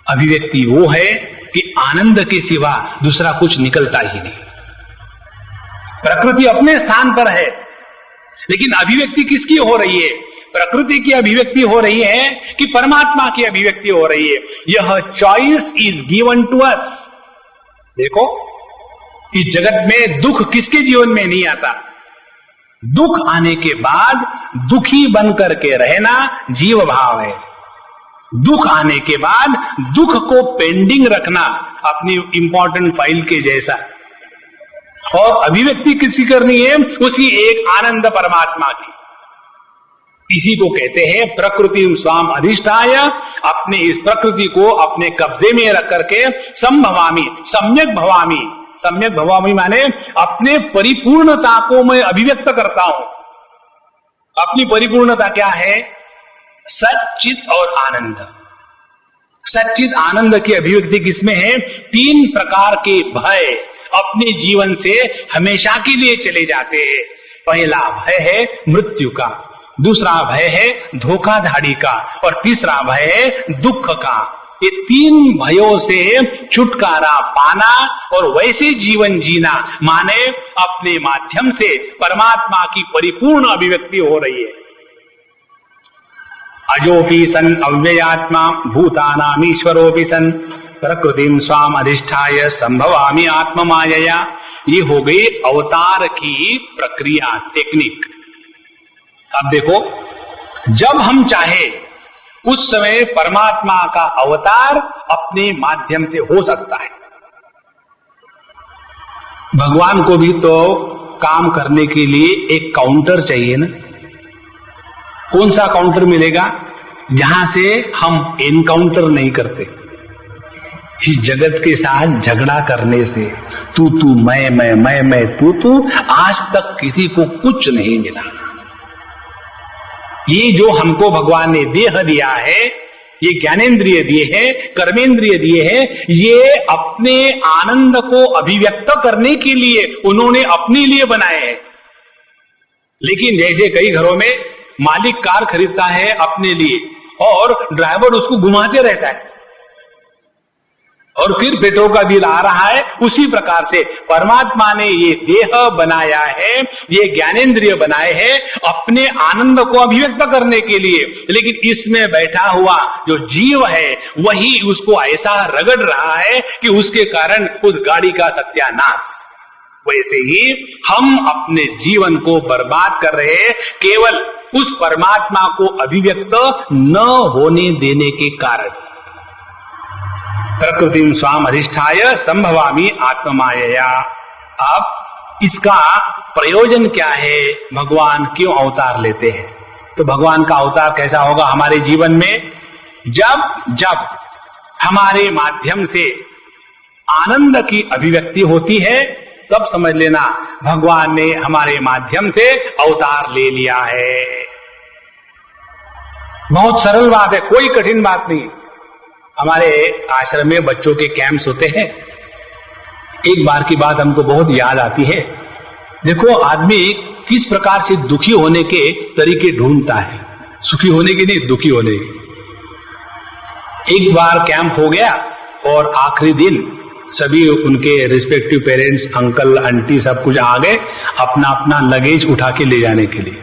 अभिव्यक्ति वो है कि आनंद के सिवा दूसरा कुछ निकलता ही नहीं। प्रकृति अपने स्थान पर है, लेकिन अभिव्यक्ति किसकी हो रही है? प्रकृति की अभिव्यक्ति हो रही है कि परमात्मा की अभिव्यक्ति हो रही है। यह choice is given to us. देखो इस जगत में दुख किसके जीवन में नहीं आता? दुख आने के बाद दुखी बन करके रहना जीव भाव है। दुख आने के बाद दुख को पेंडिंग रखना अपनी इंपॉर्टेंट फाइल के जैसा। और अभिव्यक्ति किसकी करनी है? उसी एक आनंद परमात्मा की। इसी को कहते हैं प्रकृति स्वाम अधिष्ठाय, अपने इस प्रकृति को अपने कब्जे में रख करके संभवामी, सम्यक भवामी। सम्यक भवामी माने अपने परिपूर्णता को मैं अभिव्यक्त करता हूं। अपनी परिपूर्णता क्या है? सच्चित और आनंद। सच्चित आनंद की अभिव्यक्ति किसमें है? 3 प्रकार के भय अपने जीवन से हमेशा के लिए चले जाते हैं। पहला भय है मृत्यु का, दूसरा भय है धोखाधड़ी का, और तीसरा भय है दुख का। ये 3 भयों से छुटकारा पाना और वैसे जीवन जीना, माने अपने माध्यम से परमात्मा की परिपूर्ण अभिव्यक्ति हो रही है। अजोपि सन अव्ययात्मा भूतानाम ईश्वरोपि सन प्रकृतिम स्वाम अधिष्ठाय संभवामि आत्ममायया। ये हो गई अवतार की प्रक्रिया, टेक्निक। अब देखो जब हम चाहे उस समय परमात्मा का अवतार अपने माध्यम से हो सकता है। भगवान को भी तो काम करने के लिए एक काउंटर चाहिए ना। कौन सा काउंटर मिलेगा? जहां से हम एनकाउंटर नहीं करते। इस जगत के साथ झगड़ा करने से तू मैं तू आज तक किसी को कुछ नहीं मिला। ये जो हमको भगवान ने देह दिया है, ये ज्ञानेंद्रिय दिए हैं, कर्मेंद्रिय दिए हैं, ये अपने आनंद को अभिव्यक्त करने के लिए उन्होंने अपने लिए बनाए हैं। लेकिन जैसे कई घरों में मालिक कार खरीदता है अपने लिए और ड्राइवर उसको घुमाते रहता है और फिर पेट्रोल का बिल आ रहा है, उसी प्रकार से परमात्मा ने ये देह बनाया है, ये ज्ञानेंद्रिय बनाए हैं अपने आनंद को अभिव्यक्त करने के लिए। लेकिन इसमें बैठा हुआ जो जीव है वही उसको ऐसा रगड़ रहा है कि उसके कारण उस गाड़ी का सत्यानाश। वैसे ही हम अपने जीवन को बर्बाद कर रहे हैं केवल उस परमात्मा को अभिव्यक्त न होने देने के कारण। प्रकृतिम स्वाम अधिष्ठाय संभवामि आत्ममायया। अब इसका प्रयोजन क्या है? भगवान क्यों अवतार लेते हैं? तो भगवान का अवतार कैसा होगा हमारे जीवन में? जब हमारे माध्यम से आनंद की अभिव्यक्ति होती है तब समझ लेना भगवान ने हमारे माध्यम से अवतार ले लिया है। बहुत सरल बात है, कोई कठिन बात नहीं। हमारे आश्रम में बच्चों के कैंप्स होते हैं। एक बार की बात हमको बहुत याद आती है। देखो आदमी किस प्रकार से दुखी होने के तरीके ढूंढता है, सुखी होने के नहीं, दुखी होने के। एक बार कैंप हो गया और आखिरी दिन सभी उनके रिस्पेक्टिव पेरेंट्स, अंकल आंटी सब कुछ आ गए अपना अपना लगेज उठा के ले जाने के लिए।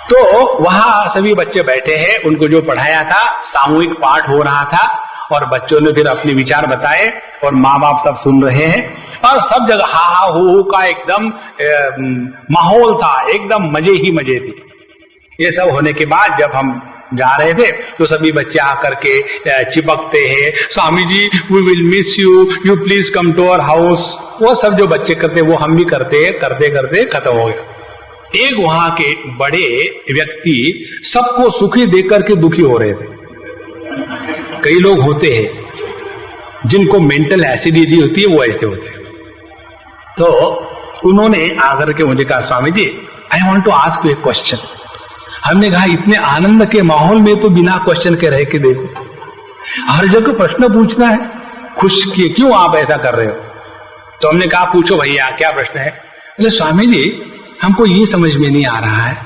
तो वहां सभी बच्चे बैठे हैं, उनको जो पढ़ाया था सामूहिक पाठ हो रहा था और बच्चों ने फिर अपने विचार बताए और माँ बाप सब सुन रहे हैं और सब जगह हा हा हु का एकदम माहौल था, एकदम मजे ही मजे थे। ये सब होने के बाद जब हम जा रहे थे तो सभी बच्चे आकर के चिपकते हैं, Swami ji we will miss you, you please come to our house. वो सब जो बच्चे करते वो हम भी करते करते खत्म हो गया। एक वहां के बड़े व्यक्ति सबको सुखी देख करके दुखी हो रहे थे। कई लोग होते हैं जिनको मेंटल एसिडिटी होती है, वो ऐसे होते हैं। तो उन्होंने आकर के मुझे कहा, Swami ji I want to ask you a question. हमने कहा इतने आनंद के माहौल में तो बिना क्वेश्चन के रह के देखो, हर जगह प्रश्न पूछना है, खुश किए क्यों आप ऐसा कर रहे हो? तो हमने कहा पूछो भैया क्या प्रश्न है? बोले स्वामी जी हमको ये समझ में नहीं आ रहा है,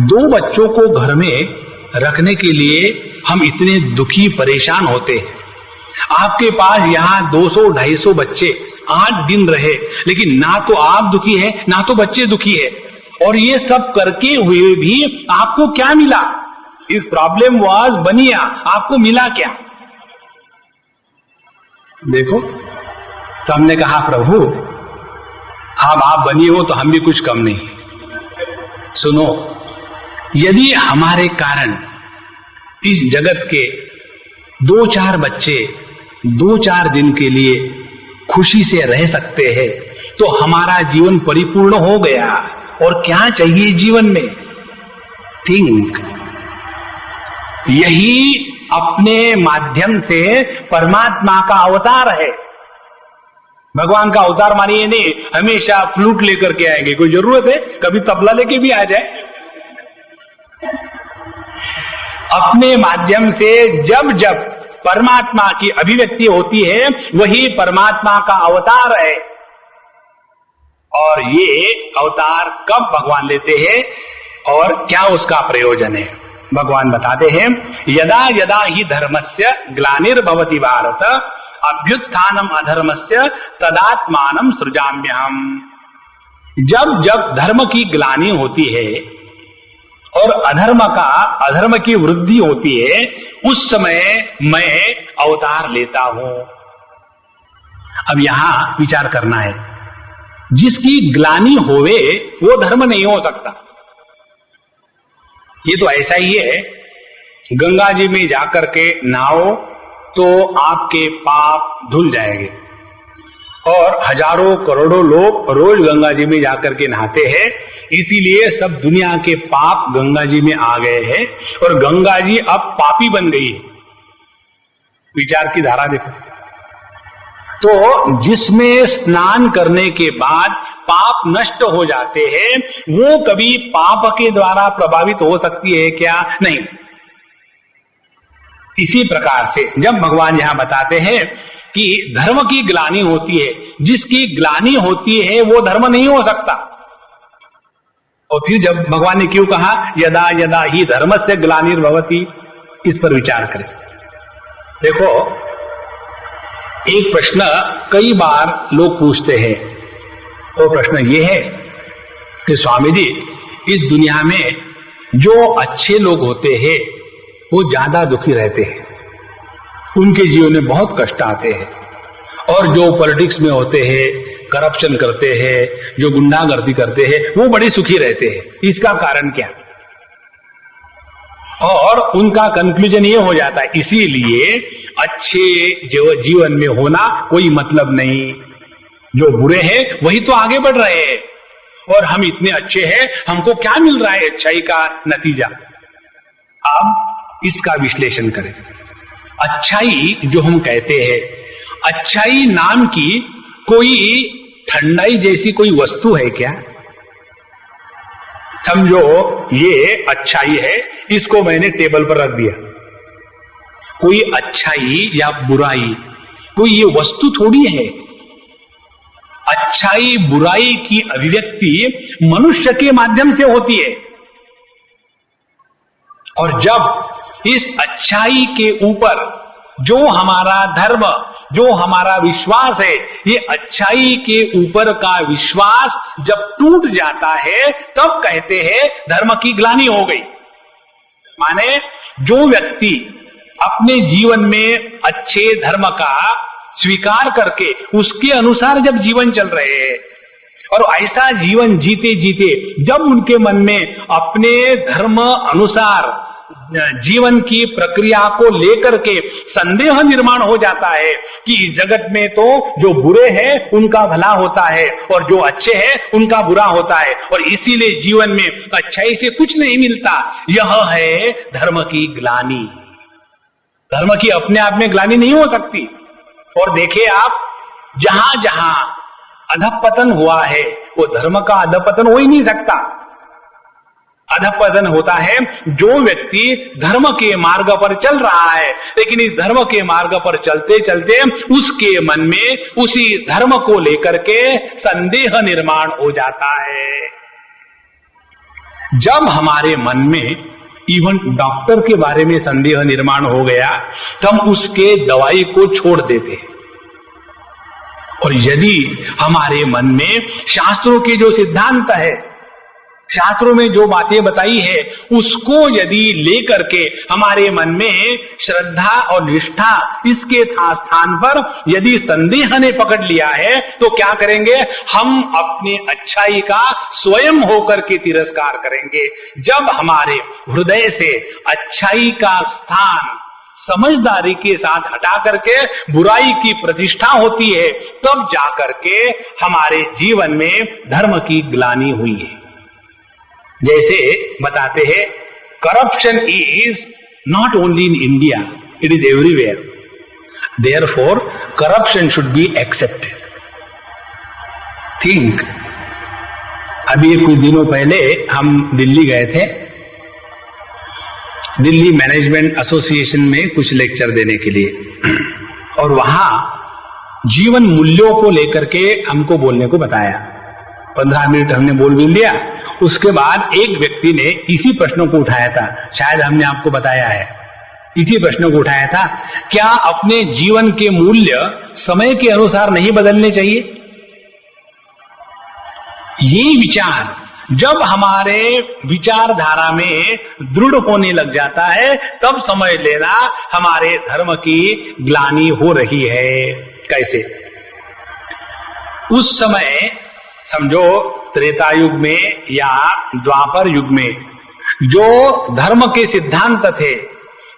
2 बच्चों को घर में रखने के लिए हम इतने दुखी परेशान होते हैं, आपके पास यहाँ 200-250 बच्चे 8 दिन रहे, लेकिन ना तो आप दुखी है ना तो बच्चे दुखी है, और ये सब करके हुए भी आपको क्या मिला? इस प्रॉब्लम वाज बनिया, आपको मिला क्या? देखो, तो हमने कहा प्रभु अब आप बनी हो तो हम भी कुछ कम नहीं। सुनो, यदि हमारे कारण इस जगत के 2-4 बच्चे 2-4 दिन के लिए खुशी से रह सकते हैं तो हमारा जीवन परिपूर्ण हो गया। और क्या चाहिए जीवन में? थिंक। यही अपने माध्यम से परमात्मा का अवतार है। भगवान का अवतार मानिए नहीं हमेशा फ्लूट लेकर के आएंगे, कोई जरूरत है कभी तबला लेके भी आ जाए। अपने माध्यम से जब जब परमात्मा की अभिव्यक्ति होती है वही परमात्मा का अवतार है। और ये अवतार कब भगवान लेते हैं और क्या उसका प्रयोजन है? भगवान बताते हैं यदा यदा ही धर्मस्य ग्लानिर्भवति भारत अभ्युत्थानम अधर्मस्य तदात्मानं सृजाम्यहम्। जब जब धर्म की ग्लानि होती है और अधर्म की वृद्धि होती है उस समय मैं अवतार लेता हूं। अब यहां विचार करना है, जिसकी ग्लानि होवे वो धर्म नहीं हो सकता। ये तो ऐसा ही है, गंगा जी में जाकर के नहाओ तो आपके पाप धुल जाएंगे, और हजारों करोड़ों लोग रोज गंगा जी में जाकर के नहाते हैं, इसीलिए सब दुनिया के पाप गंगा जी में आ गए हैं और गंगा जी अब पापी बन गई है। विचार की धारा देखो। तो जिसमें स्नान करने के बाद पाप नष्ट हो जाते हैं वो कभी पाप के द्वारा प्रभावित हो सकती है क्या? नहीं। इसी प्रकार से जब भगवान यहां बताते हैं कि धर्म की ग्लानि होती है, जिसकी ग्लानि होती है वो धर्म नहीं हो सकता। और फिर जब भगवान ने क्यों कहा यदा यदा ही धर्मस्य ग्लानिर्भवति, इस पर विचार करें। देखो, एक प्रश्न कई बार लोग पूछते हैं, वो प्रश्न ये है कि स्वामी जी, इस दुनिया में जो अच्छे लोग होते हैं वो ज्यादा दुखी रहते हैं, उनके जीवन में बहुत कष्ट आते हैं, और जो पॉलिटिक्स में होते हैं, करप्शन करते हैं, जो गुंडागर्दी करते हैं, वो बड़े सुखी रहते हैं। इसका कारण क्या? और उनका कंक्लूजन ये हो जाता है, इसीलिए अच्छे जीवन में होना कोई मतलब नहीं, जो बुरे हैं वही तो आगे बढ़ रहे हैं, और हम इतने अच्छे हैं, हमको क्या मिल रहा है अच्छाई का नतीजा। अब इसका विश्लेषण करें। अच्छाई जो हम कहते हैं, अच्छाई नाम की कोई ठंडाई जैसी कोई वस्तु है क्या? समझो ये अच्छाई है, इसको मैंने टेबल पर रख दिया। कोई अच्छाई या बुराई कोई ये वस्तु थोड़ी है। अच्छाई बुराई की अभिव्यक्ति मनुष्य के माध्यम से होती है, और जब इस अच्छाई के ऊपर जो हमारा धर्म, जो हमारा विश्वास है, ये अच्छाई के ऊपर का विश्वास जब टूट जाता है, तब कहते हैं धर्म की ग्लानि हो गई। माने जो व्यक्ति अपने जीवन में अच्छे धर्म का स्वीकार करके उसके अनुसार जब जीवन चल रहे हैं, और ऐसा जीवन जीते जीते जब उनके मन में अपने धर्म अनुसार जीवन की प्रक्रिया को लेकर के संदेह निर्माण हो जाता है कि इस जगत में तो जो बुरे हैं उनका भला होता है, और जो अच्छे हैं उनका बुरा होता है, और इसीलिए जीवन में अच्छाई से कुछ नहीं मिलता। यह है धर्म की ग्लानि। धर्म की अपने आप में ग्लानि नहीं हो सकती। और देखिए आप, जहां जहां अधपतन हुआ है, वो धर्म का अधपतन हो ही नहीं सकता। अधपतन होता है जो व्यक्ति धर्म के मार्ग पर चल रहा है, लेकिन इस धर्म के मार्ग पर चलते चलते उसके मन में उसी धर्म को लेकर के संदेह निर्माण हो जाता है। जब हमारे मन में इवन डॉक्टर के बारे में संदेह निर्माण हो गया, तो हम उसके दवाई को छोड़ देते हैं। और यदि हमारे मन में शास्त्रों के जो सिद्धांत है, शास्त्रों में जो बातें बताई है, उसको यदि लेकर के हमारे मन में श्रद्धा और निष्ठा इसके स्थान पर यदि संदेह ने पकड़ लिया है, तो क्या करेंगे? हम अपने अच्छाई का स्वयं होकर के तिरस्कार करेंगे। जब हमारे हृदय से अच्छाई का स्थान समझदारी के साथ हटा करके बुराई की प्रतिष्ठा होती है, तब जाकर के हमारे जीवन में धर्म की ग्लानि हुई है। जैसे बताते हैं, corruption is not only in India, it is everywhere, therefore corruption should be accepted. Think, अभी कुछ दिनों पहले हम दिल्ली गए थे, दिल्ली मैनेजमेंट एसोसिएशन में कुछ लेक्चर देने के लिए, और वहां जीवन मूल्यों को लेकर के हमको बोलने को बताया। 15 मिनट हमने बोल भी लिया। उसके बाद एक व्यक्ति ने इसी प्रश्न को उठाया था, शायद हमने आपको बताया है, इसी प्रश्न को उठाया था, क्या अपने जीवन के मूल्य समय के अनुसार नहीं बदलने चाहिए? ये विचार जब हमारे विचारधारा में दृढ़ होने लग जाता है, तब समझ लेना हमारे धर्म की ग्लानि हो रही है। कैसे? उस समय समझो त्रेता युग में या द्वापर युग में जो धर्म के सिद्धांत थे,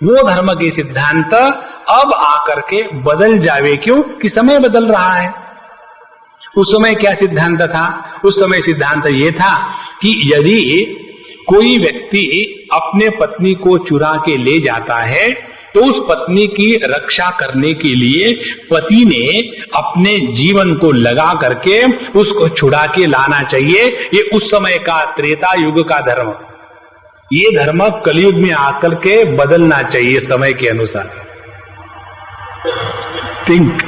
वो धर्म के सिद्धांत अब आकर के बदल जावे। क्यों? कि समय बदल रहा है। उस समय क्या सिद्धांत था? उस समय सिद्धांत ये था कि यदि कोई व्यक्ति अपने पत्नी को चुरा के ले जाता है, तो उस पत्नी की रक्षा करने के लिए पति ने अपने जीवन को लगा करके उसको छुड़ा के लाना चाहिए। ये उस समय का त्रेता युग का धर्म। ये धर्म कलयुग में आकर के बदलना चाहिए समय के अनुसार। थिंक।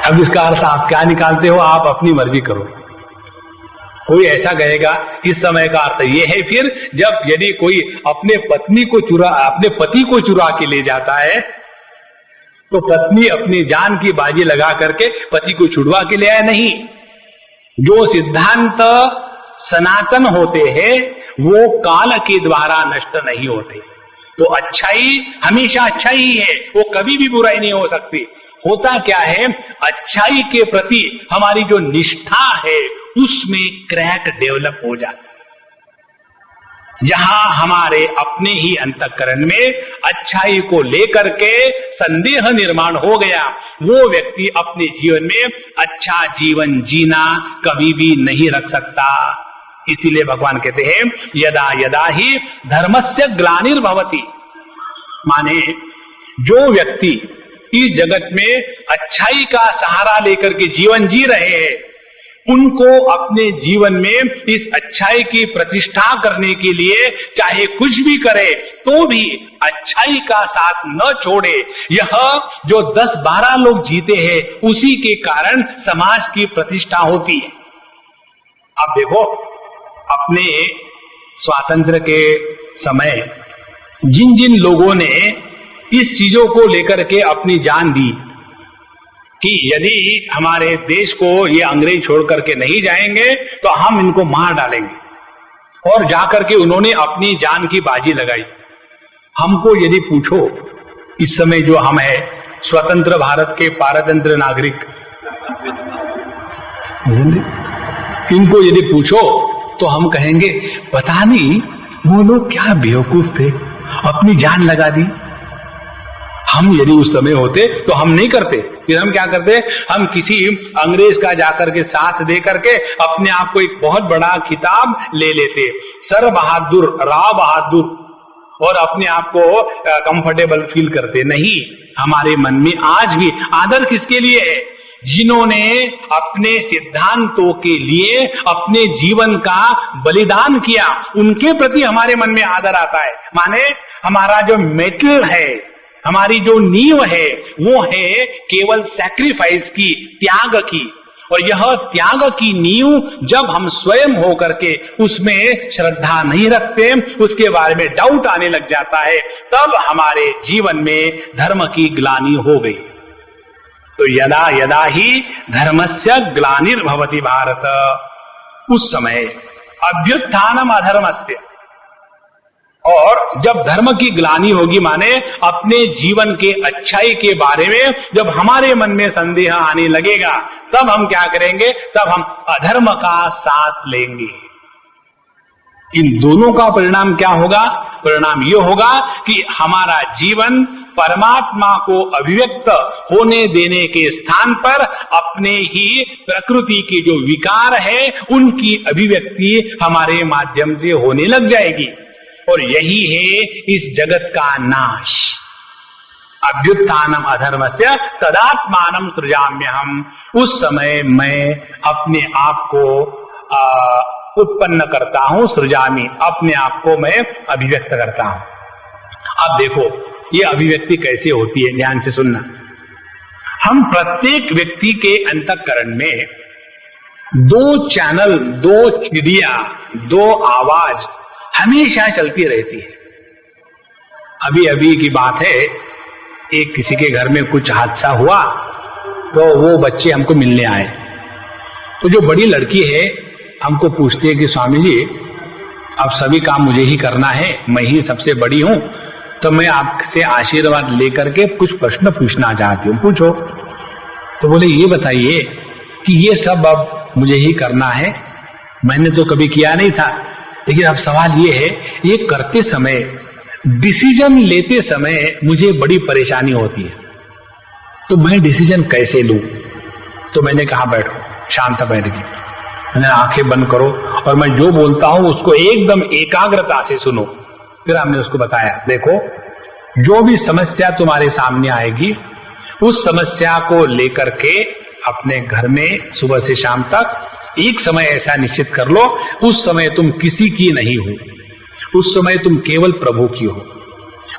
अब इसका अर्थ आप क्या निकालते हो, आप अपनी मर्जी करो। कोई ऐसा कहेगा इस समय का अर्थ ये है, फिर जब यदि कोई अपने पति को चुरा के ले जाता है तो पत्नी अपनी जान की बाजी लगा करके पति को छुड़वा के ले आए। नहीं, जो सिद्धांत सनातन होते हैं वो काल के द्वारा नष्ट नहीं होते। तो अच्छाई हमेशा अच्छा ही है, वो कभी भी बुराई नहीं हो सकती। होता क्या है, अच्छाई के प्रति हमारी जो निष्ठा है उसमें क्रैक डेवलप हो जाता है। जहां हमारे अपने ही अंतःकरण में अच्छाई को लेकर के संदेह निर्माण हो गया, वो व्यक्ति अपने जीवन में अच्छा जीवन जीना कभी भी नहीं रख सकता। इसीलिए भगवान कहते हैं यदा यदा ही धर्मस्य ग्लानिर्भवति, माने जो व्यक्ति इस जगत में अच्छाई का सहारा लेकर के जीवन जी रहे हैं, उनको अपने जीवन में इस अच्छाई की प्रतिष्ठा करने के लिए चाहे कुछ भी करे तो भी अच्छाई का साथ न छोड़े। यह जो 10-12 लोग जीते हैं उसी के कारण समाज की प्रतिष्ठा होती है। आप देखो, अपने स्वातंत्र्य के समय जिन जिन लोगों ने इस चीजों को लेकर के अपनी जान दी कि यदि हमारे देश को ये अंग्रेज छोड़ करके नहीं जाएंगे तो हम इनको मार डालेंगे, और जाकर के उन्होंने अपनी जान की बाजी लगाई। हमको यदि पूछो, इस समय जो हम है स्वतंत्र भारत के पारतंत्र नागरिक, इनको यदि पूछो तो हम कहेंगे पता नहीं वो लोग क्या बेवकूफ थे, अपनी जान लगा दी। हम यदि उस समय होते तो हम नहीं करते। फिर हम क्या करते, हम किसी अंग्रेज का जाकर के साथ दे करके अपने आप को एक बहुत बड़ा खिताब ले लेते, सर बहादुर, राव बहादुर, और अपने आप को कंफर्टेबल फील करते। नहीं, हमारे मन में आज भी आदर किसके लिए है? जिन्होंने अपने सिद्धांतों के लिए अपने जीवन का बलिदान किया, उनके प्रति हमारे मन में आदर आता है। माने हमारा जो मेटल है, हमारी जो नींव है, वो है केवल सैक्रिफाइस की, त्याग की। और यह त्याग की नींव जब हम स्वयं होकर के उसमें श्रद्धा नहीं रखते, उसके बारे में डाउट आने लग जाता है, तब हमारे जीवन में धर्म की ग्लानि हो गई। तो यदा यदा ही धर्मस्य ग्लानिर्भवति भारत, उस समय अभ्युत्थानम अधर्मस्य, और जब धर्म की ग्लानि होगी, माने अपने जीवन के अच्छाई के बारे में जब हमारे मन में संदेह आने लगेगा, तब हम क्या करेंगे? तब हम अधर्म का साथ लेंगे। इन दोनों का परिणाम क्या होगा? परिणाम यह होगा कि हमारा जीवन परमात्मा को अभिव्यक्त होने देने के स्थान पर अपने ही प्रकृति के जो विकार है उनकी अभिव्यक्ति हमारे माध्यम से होने लग जाएगी। और यही है इस जगत का नाश। अभ्युत्थानम अधर्मस्य तदात्मानं सृजाम्यहम्, उस समय मैं अपने आप को उत्पन्न करता हूं, सृजामि, अपने आप को मैं अभिव्यक्त करता हूं। अब देखो ये अभिव्यक्ति कैसे होती है, ध्यान से सुनना। हम प्रत्येक व्यक्ति के अंतःकरण में दो चैनल, दो चिड़िया, दो आवाज हमेशा चलती रहती है। अभी अभी की बात है, एक किसी के घर में कुछ हादसा हुआ तो वो बच्चे हमको मिलने आए। तो जो बड़ी लड़की है हमको पूछती है कि स्वामी जी अब सभी काम मुझे ही करना है, मैं ही सबसे बड़ी हूं, तो मैं आपसे आशीर्वाद लेकर के कुछ प्रश्न पूछना चाहती हूँ, पूछो। तो बोले ये बताइए कि ये सब अब मुझे ही करना है, मैंने तो कभी किया नहीं था, लेकिन अब सवाल ये है, ये करते समय, डिसीजन लेते समय मुझे बड़ी परेशानी होती है, तो मैं डिसीजन कैसे लूं? तो मैंने कहा बैठो, शांत बैठ गई, मैंने आंखें बंद करो और मैं जो बोलता हूं उसको एकदम एकाग्रता से सुनो। फिर हमने उसको बताया, देखो जो भी समस्या तुम्हारे सामने आएगी उस समस्या को लेकर के अपने घर में सुबह से शाम तक एक समय ऐसा निश्चित कर लो, उस समय तुम किसी की नहीं हो, उस समय तुम केवल प्रभु की हो।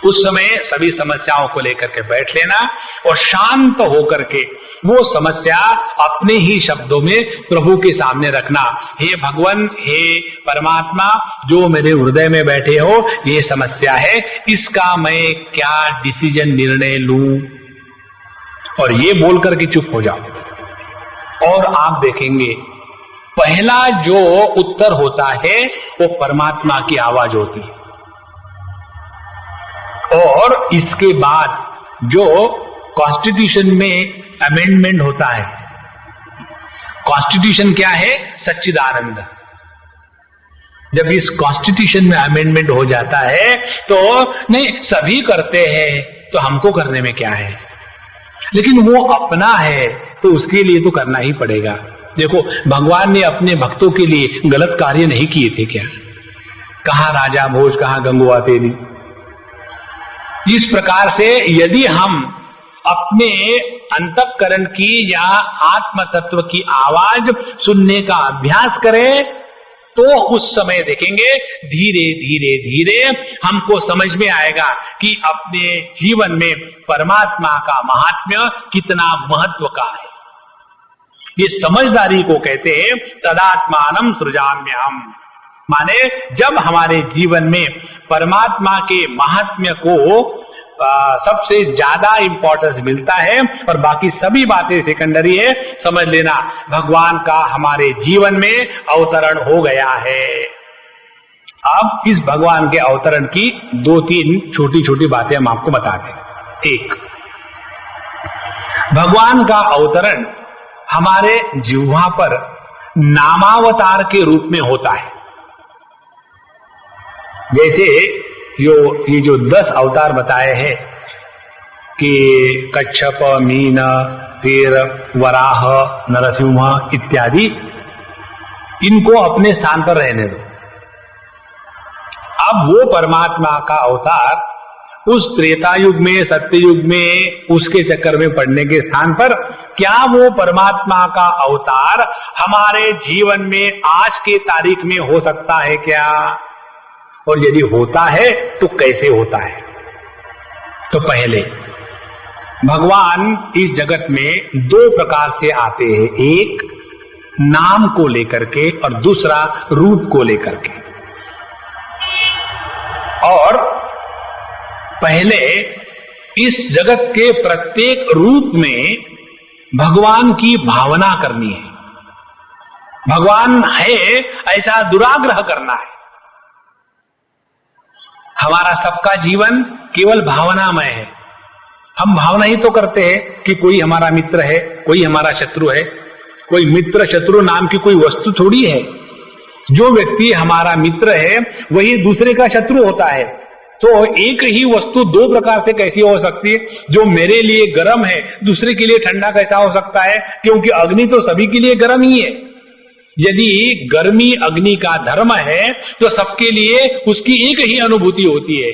उस समय सभी समस्याओं को लेकर के बैठ लेना और शांत होकर के वो समस्या अपने ही शब्दों में प्रभु के सामने रखना। हे भगवान, हे परमात्मा, जो मेरे हृदय में बैठे हो, ये समस्या है, इसका मैं क्या डिसीजन, निर्णय लूं, और ये बोलकर के चुप हो जाओ। और आप देखेंगे पहला जो उत्तर होता है वो परमात्मा की आवाज होती है, और इसके बाद जो कॉन्स्टिट्यूशन में अमेंडमेंट होता है, कॉन्स्टिट्यूशन क्या है? सच्चिदानंद। जब इस कॉन्स्टिट्यूशन में अमेंडमेंट हो जाता है तो नहीं, सभी करते हैं तो हमको करने में क्या है, लेकिन वो अपना है तो उसके लिए तो करना ही पड़ेगा। देखो, भगवान ने अपने भक्तों के लिए गलत कार्य नहीं किए थे क्या? कहां राजा भोज, कहां गंगवा तेली। इस प्रकार से यदि हम अपने अंतःकरण की या आत्म तत्व की आवाज सुनने का अभ्यास करें तो उस समय देखेंगे धीरे धीरे धीरे हमको समझ में आएगा कि अपने जीवन में परमात्मा का महात्म्य कितना महत्व का है। ये समझदारी को कहते हैं तदात्मानं सृजाम्यहम्। माने जब हमारे जीवन में परमात्मा के महात्म्य को सबसे ज्यादा इंपॉर्टेंस मिलता है और बाकी सभी बातें सेकेंडरी है, समझ लेना भगवान का हमारे जीवन में अवतरण हो गया है। अब इस भगवान के अवतरण की 2-3 छोटी छोटी बातें हम आपको बता दें। एक, भगवान का अवतरण हमारे जिह्वा पर नामावतार के रूप में होता है। जैसे ये जो 10 अवतार बताए हैं कि कच्छप, मीन, फिर वराह, नरसिंह इत्यादि, इनको अपने स्थान पर रहने दो। अब वो परमात्मा का अवतार उस त्रेता युग में, सत्य युग में, उसके चक्कर में पड़ने के स्थान पर क्या वो परमात्मा का अवतार हमारे जीवन में आज के तारीख में हो सकता है क्या? और यदि होता है तो कैसे होता है? तो पहले भगवान इस जगत में 2 प्रकार से आते हैं, एक नाम को लेकर के और दूसरा रूप को लेकर के। और पहले इस जगत के प्रत्येक रूप में भगवान की भावना करनी है, भगवान है ऐसा दुराग्रह करना है। हमारा सबका जीवन केवल भावनामय है। हम भावना ही तो करते हैं कि कोई हमारा मित्र है, कोई हमारा शत्रु है। कोई मित्र शत्रु नाम की कोई वस्तु थोड़ी है। जो व्यक्ति हमारा मित्र है वही दूसरे का शत्रु होता है। तो एक ही वस्तु 2 प्रकार से कैसी हो सकती है? जो मेरे लिए गर्म है दूसरे के लिए ठंडा कैसा हो सकता है? क्योंकि अग्नि तो सभी के लिए गर्म ही है। यदि गर्मी अग्नि का धर्म है तो सबके लिए उसकी एक ही अनुभूति होती है।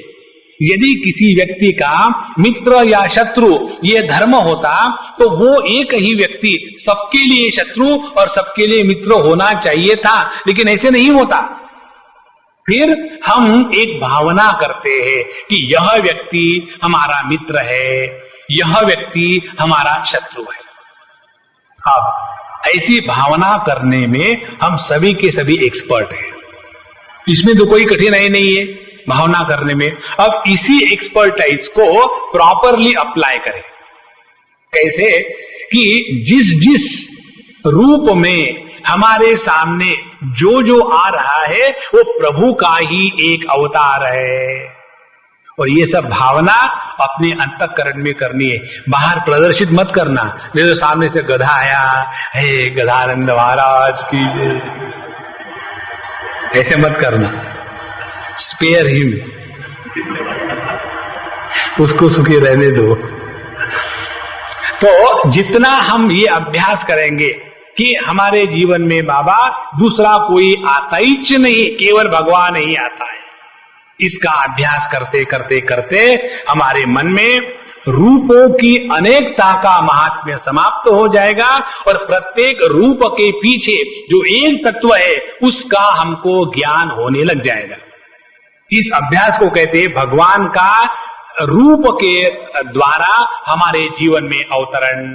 यदि किसी व्यक्ति का मित्र या शत्रु ये धर्म होता तो वो एक ही व्यक्ति सबके लिए शत्रु और सबके लिए मित्र होना चाहिए था, लेकिन ऐसे नहीं होता। फिर हम एक भावना करते हैं कि यह व्यक्ति हमारा मित्र है, यह व्यक्ति हमारा शत्रु है। अब ऐसी भावना करने में हम सभी के सभी एक्सपर्ट हैं, इसमें तो कोई कठिनाई नहीं है भावना करने में। अब इसी एक्सपर्टाइज को प्रॉपरली अप्लाई करें। कैसे? कि जिस जिस रूप में हमारे सामने जो जो आ रहा है वो प्रभु का ही एक अवतार है, और ये सब भावना अपने अंतःकरण में करनी है, बाहर प्रदर्शित मत करना। नहीं तो सामने से गधा आया है, गधानंद महाराज की, ऐसे मत करना। स्पेयर हिम, उसको सुखी रहने दो। तो जितना हम ये अभ्यास करेंगे कि हमारे जीवन में बाबा दूसरा कोई आता ही नहीं, केवल भगवान ही आता है, इसका अभ्यास करते करते करते हमारे मन में रूपों की अनेकता का महात्म्य समाप्त हो जाएगा और प्रत्येक रूप के पीछे जो एक तत्व है उसका हमको ज्ञान होने लग जाएगा। इस अभ्यास को कहते हैं भगवान का रूप के द्वारा हमारे जीवन में अवतरण।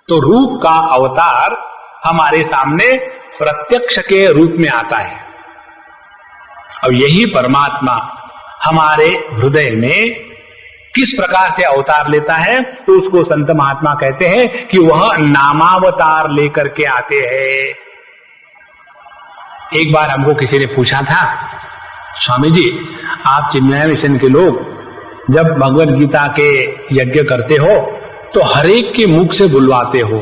तो रूप का अवतार हमारे सामने प्रत्यक्ष के रूप में आता है। अब यही परमात्मा हमारे हृदय में किस प्रकार से अवतार लेता है, तो उसको संत महात्मा कहते हैं कि वह नामावतार लेकर के आते हैं। एक बार हमको किसी ने पूछा था, स्वामी जी आप चिन्मय मिशन के लोग जब भगवत गीता के यज्ञ करते हो तो हरेक के मुख से बुलवाते हो,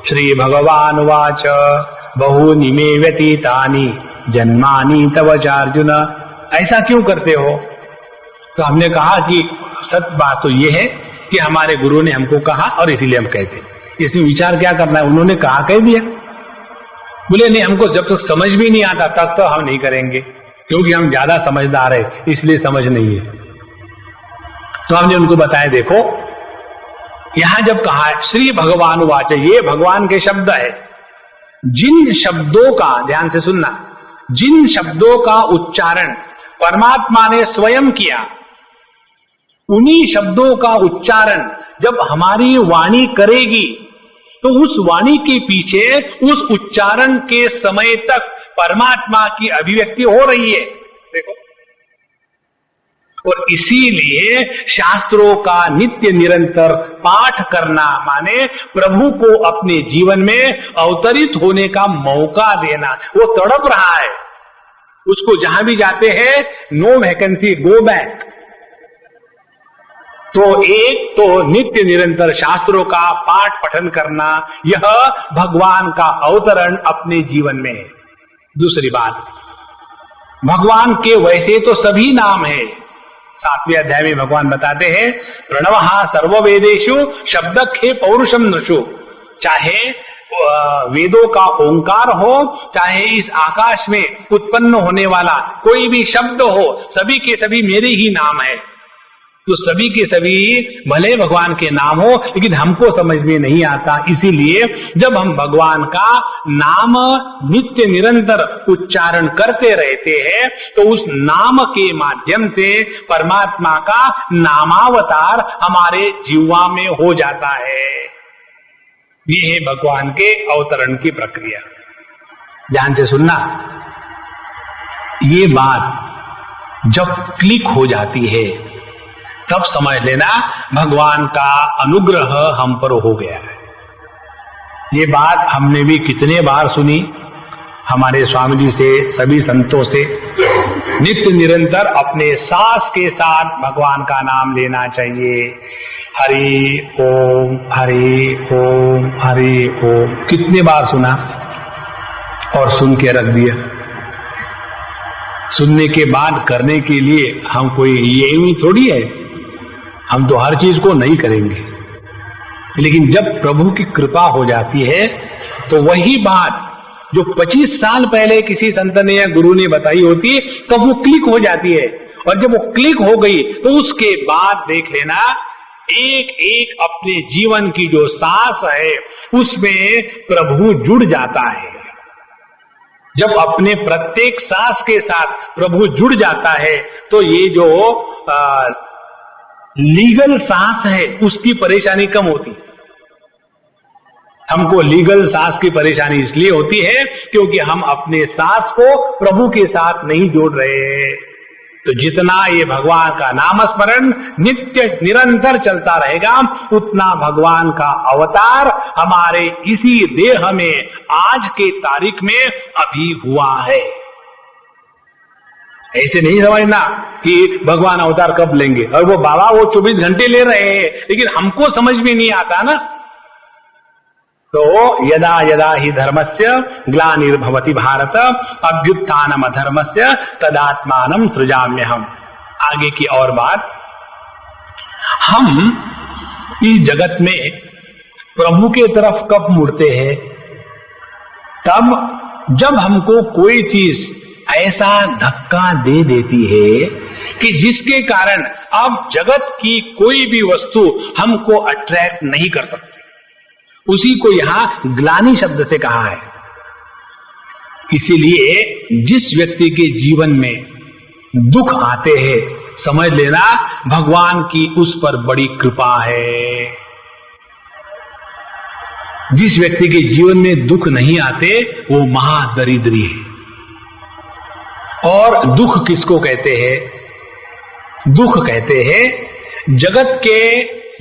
श्री भगवान वाच बहुनि मे व्यतीतानि जन्मानि तव चार्जुन, ऐसा क्यों करते हो? तो हमने कहा कि सत्य बात तो यह है कि हमारे गुरु ने हमको कहा और इसीलिए हम कहते। इसमें विचार क्या करना है, उन्होंने कहा कह दिया। बोले नहीं, हमको जब तक समझ भी नहीं आता तब तो हम नहीं करेंगे, क्योंकि हम ज्यादा समझदार है इसलिए समझ नहीं है। तो हमने उनको बताया देखो यहां जब कहा है श्री भगवान वाच, ये भगवान के शब्द है। जिन शब्दों का, ध्यान से सुनना, जिन शब्दों का उच्चारण परमात्मा ने स्वयं किया, उन्हीं शब्दों का उच्चारण जब हमारी वाणी करेगी तो उस वाणी के पीछे उस उच्चारण के समय तक परमात्मा की अभिव्यक्ति हो रही है। देखो, और इसीलिए शास्त्रों का नित्य निरंतर पाठ करना माने प्रभु को अपने जीवन में अवतरित होने का मौका देना। वो तड़प रहा है, उसको जहां भी जाते हैं नो वैकेंसी, गो बैक। तो एक तो नित्य निरंतर शास्त्रों का पाठ पठन करना, यह भगवान का अवतरण अपने जीवन में है। दूसरी बात, भगवान के वैसे तो सभी नाम है। 7वें अध्याय में भगवान बताते हैं प्रणवः सर्ववेदेषु शब्दखे पौरुषम नृषु, चाहे वेदों का ओंकार हो, चाहे इस आकाश में उत्पन्न होने वाला कोई भी शब्द हो, सभी के सभी मेरे ही नाम है। तो सभी के सभी भले भगवान के नाम हो, लेकिन हमको समझ में नहीं आता। इसीलिए जब हम भगवान का नाम नित्य निरंतर उच्चारण करते रहते हैं तो उस नाम के माध्यम से परमात्मा का नामावतार हमारे जीवा में हो जाता है। ये है भगवान के अवतरण की प्रक्रिया। ध्यान से सुनना, ये बात जब क्लिक हो जाती है तब समझ लेना भगवान का अनुग्रह हम पर हो गया है। ये बात हमने भी कितने बार सुनी हमारे स्वामी जी से, सभी संतों से। नित्य निरंतर अपने सांस के साथ भगवान का नाम लेना चाहिए। हरि ओम हरि ओम हरि ओम, कितने बार सुना और सुन के रख दिया। सुनने के बाद करने के लिए हम कोई ये थोड़ी है, हम तो हर चीज को नहीं करेंगे, लेकिन जब प्रभु की कृपा हो जाती है तो वही बात जो 25 साल पहले किसी संत ने या गुरु ने बताई होती तो वो क्लिक हो जाती है। और जब वो क्लिक हो गई तो उसके बाद देख लेना एक एक अपने जीवन की जो सांस है उसमें प्रभु जुड़ जाता है। जब अपने प्रत्येक सांस के साथ प्रभु जुड़ जाता है तो ये जो लीगल सांस है उसकी परेशानी कम होती। हमको लीगल सांस की परेशानी इसलिए होती है क्योंकि हम अपने सांस को प्रभु के साथ नहीं जोड़ रहे हैं। तो जितना ये भगवान का नाम स्मरण नित्य निरंतर चलता रहेगा, उतना भगवान का अवतार हमारे इसी देह में आज के तारीख में अभी हुआ है। ऐसे नहीं समझना कि भगवान अवतार कब लेंगे, और वो बाबा वो 24 घंटे ले रहे हैं, लेकिन हमको समझ में नहीं आता ना। तो यदा यदा ही धर्मस्य ग्लानिर्भवति भारत अभ्युत्थानम अधर्मस्य तदात्मानं सृजाम्यहम्। आगे की और बात, हम इस जगत में प्रभु के तरफ कब मुड़ते हैं? तब जब हमको कोई चीज ऐसा धक्का दे देती है कि जिसके कारण अब जगत की कोई भी वस्तु हमको अट्रैक्ट नहीं कर सकती। उसी को यहां ग्लानि शब्द से कहा है। इसीलिए जिस व्यक्ति के जीवन में दुख आते हैं, समझ लेना भगवान की उस पर बड़ी कृपा है। जिस व्यक्ति के जीवन में दुख नहीं आते वो महादरिद्री है। और दुख किसको कहते हैं? दुख कहते हैं जगत के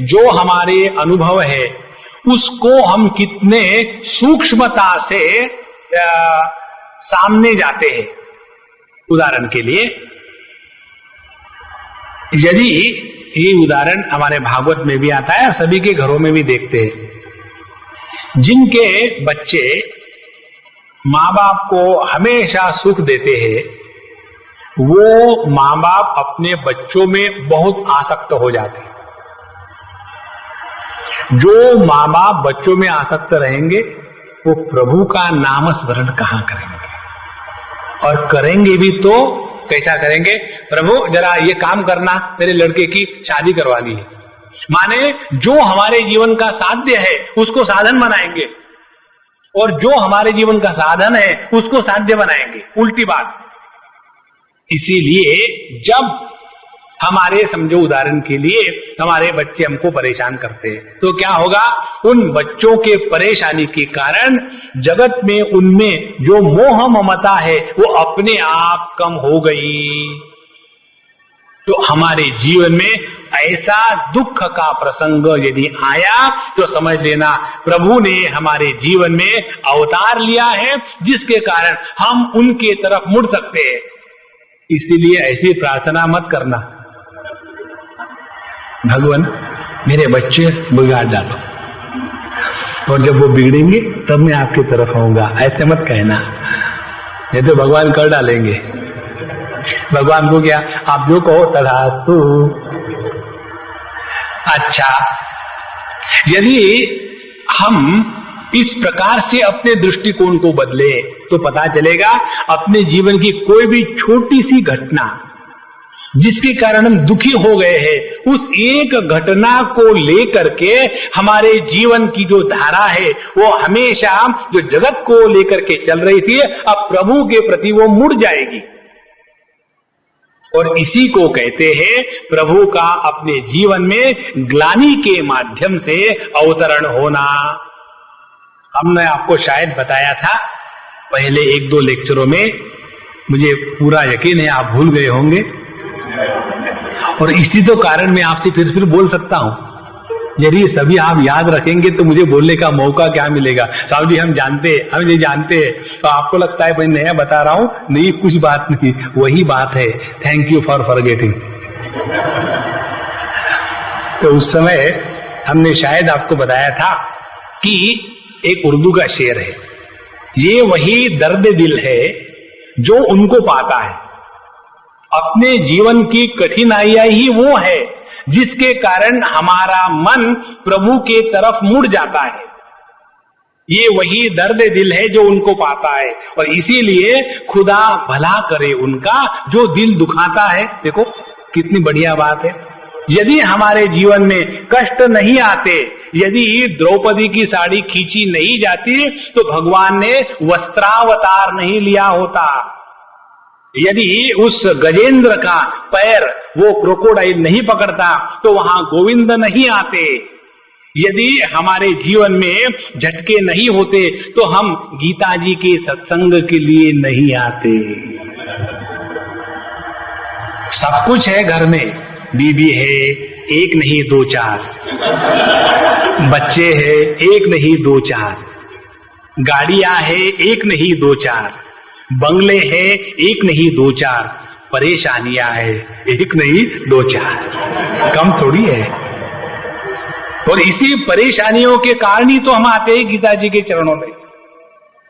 जो हमारे अनुभव है उसको हम कितने सूक्ष्मता से सामने जाते हैं। उदाहरण के लिए, यदि ये उदाहरण हमारे भागवत में भी आता है और सभी के घरों में भी देखते हैं, जिनके बच्चे माँ बाप को हमेशा सुख देते हैं वो माँ बाप अपने बच्चों में बहुत आसक्त हो जाते हैं। जो माँ बाप बच्चों में आसक्त रहेंगे वो प्रभु का नाम स्मरण कहां करेंगे? और करेंगे भी तो कैसा करेंगे? प्रभु जरा ये काम करना, मेरे लड़के की शादी करवानी है। माने जो हमारे जीवन का साध्य है उसको साधन बनाएंगे और जो हमारे जीवन का साधन है उसको साध्य बनाएंगे। उल्टी बात। इसीलिए जब हमारे, समझो उदाहरण के लिए, हमारे बच्चे हमको परेशान करते हैं तो क्या होगा? उन बच्चों के परेशानी के कारण जगत में उनमें जो मोह ममता है वो अपने आप कम हो गई। तो हमारे जीवन में ऐसा दुख का प्रसंग यदि आया तो समझ लेना प्रभु ने हमारे जीवन में अवतार लिया है जिसके कारण हम उनके तरफ मुड़ सकते हैं। इसीलिए ऐसी प्रार्थना मत करना, भगवान मेरे बच्चे बिगाड़ डालो और जब वो बिगड़ेंगे तब मैं आपकी तरफ आऊंगा। ऐसे मत कहना, नहीं तो भगवान कर डालेंगे। भगवान को क्या, आप जो कहो तथास्तु। अच्छा, यदि हम इस प्रकार से अपने दृष्टिकोण को बदले तो पता चलेगा अपने जीवन की कोई भी छोटी सी घटना जिसके कारण हम दुखी हो गए हैं, उस एक घटना को लेकर के हमारे जीवन की जो धारा है वो हमेशा जो जगत को लेकर के चल रही थी अब प्रभु के प्रति वो मुड़ जाएगी। और इसी को कहते हैं प्रभु का अपने जीवन में ग्लानि के माध्यम से अवतरण होना। हमने आपको शायद बताया था पहले 1-2 लेक्चरों में, मुझे पूरा यकीन है आप भूल गए होंगे और इसी तो कारण मैं आपसे फिर बोल सकता हूं। यदि सभी आप याद रखेंगे तो मुझे बोलने का मौका क्या मिलेगा? साहब जी हम ये जानते हैं तो आपको लगता है भाई नया बता रहा हूं। नहीं, कुछ बात नहीं, वही बात है। Thank you for forgetting. तो उस समय हमने शायद आपको बताया था कि एक उर्दू का शेर है, ये वही दर्द दिल है जो उनको पाता है। अपने जीवन की कठिनाइयां ही वो है जिसके कारण हमारा मन प्रभु के तरफ मुड़ जाता है। ये वही दर्द दिल है जो उनको पाता है और इसीलिए खुदा भला करे उनका जो दिल दुखाता है। देखो कितनी बढ़िया बात है। यदि हमारे जीवन में कष्ट नहीं आते, यदि द्रौपदी की साड़ी खींची नहीं जाती तो भगवान ने वस्त्रावतार नहीं लिया होता। यदि उस गजेंद्र का पैर वो क्रोकोडाइल नहीं पकड़ता तो वहां गोविंद नहीं आते। यदि हमारे जीवन में झटके नहीं होते तो हम गीता जी के सत्संग के लिए नहीं आते। सब कुछ है घर में, बीबी है एक नहीं 2-4, बच्चे हैं एक नहीं 2-4, गाड़ियां है एक नहीं 2-4, बंगले हैं एक नहीं 2-4, परेशानियां है एक नहीं 2-4, कम थोड़ी है। और इसी परेशानियों के कारण ही तो हम आते हैं गीता जी के चरणों में।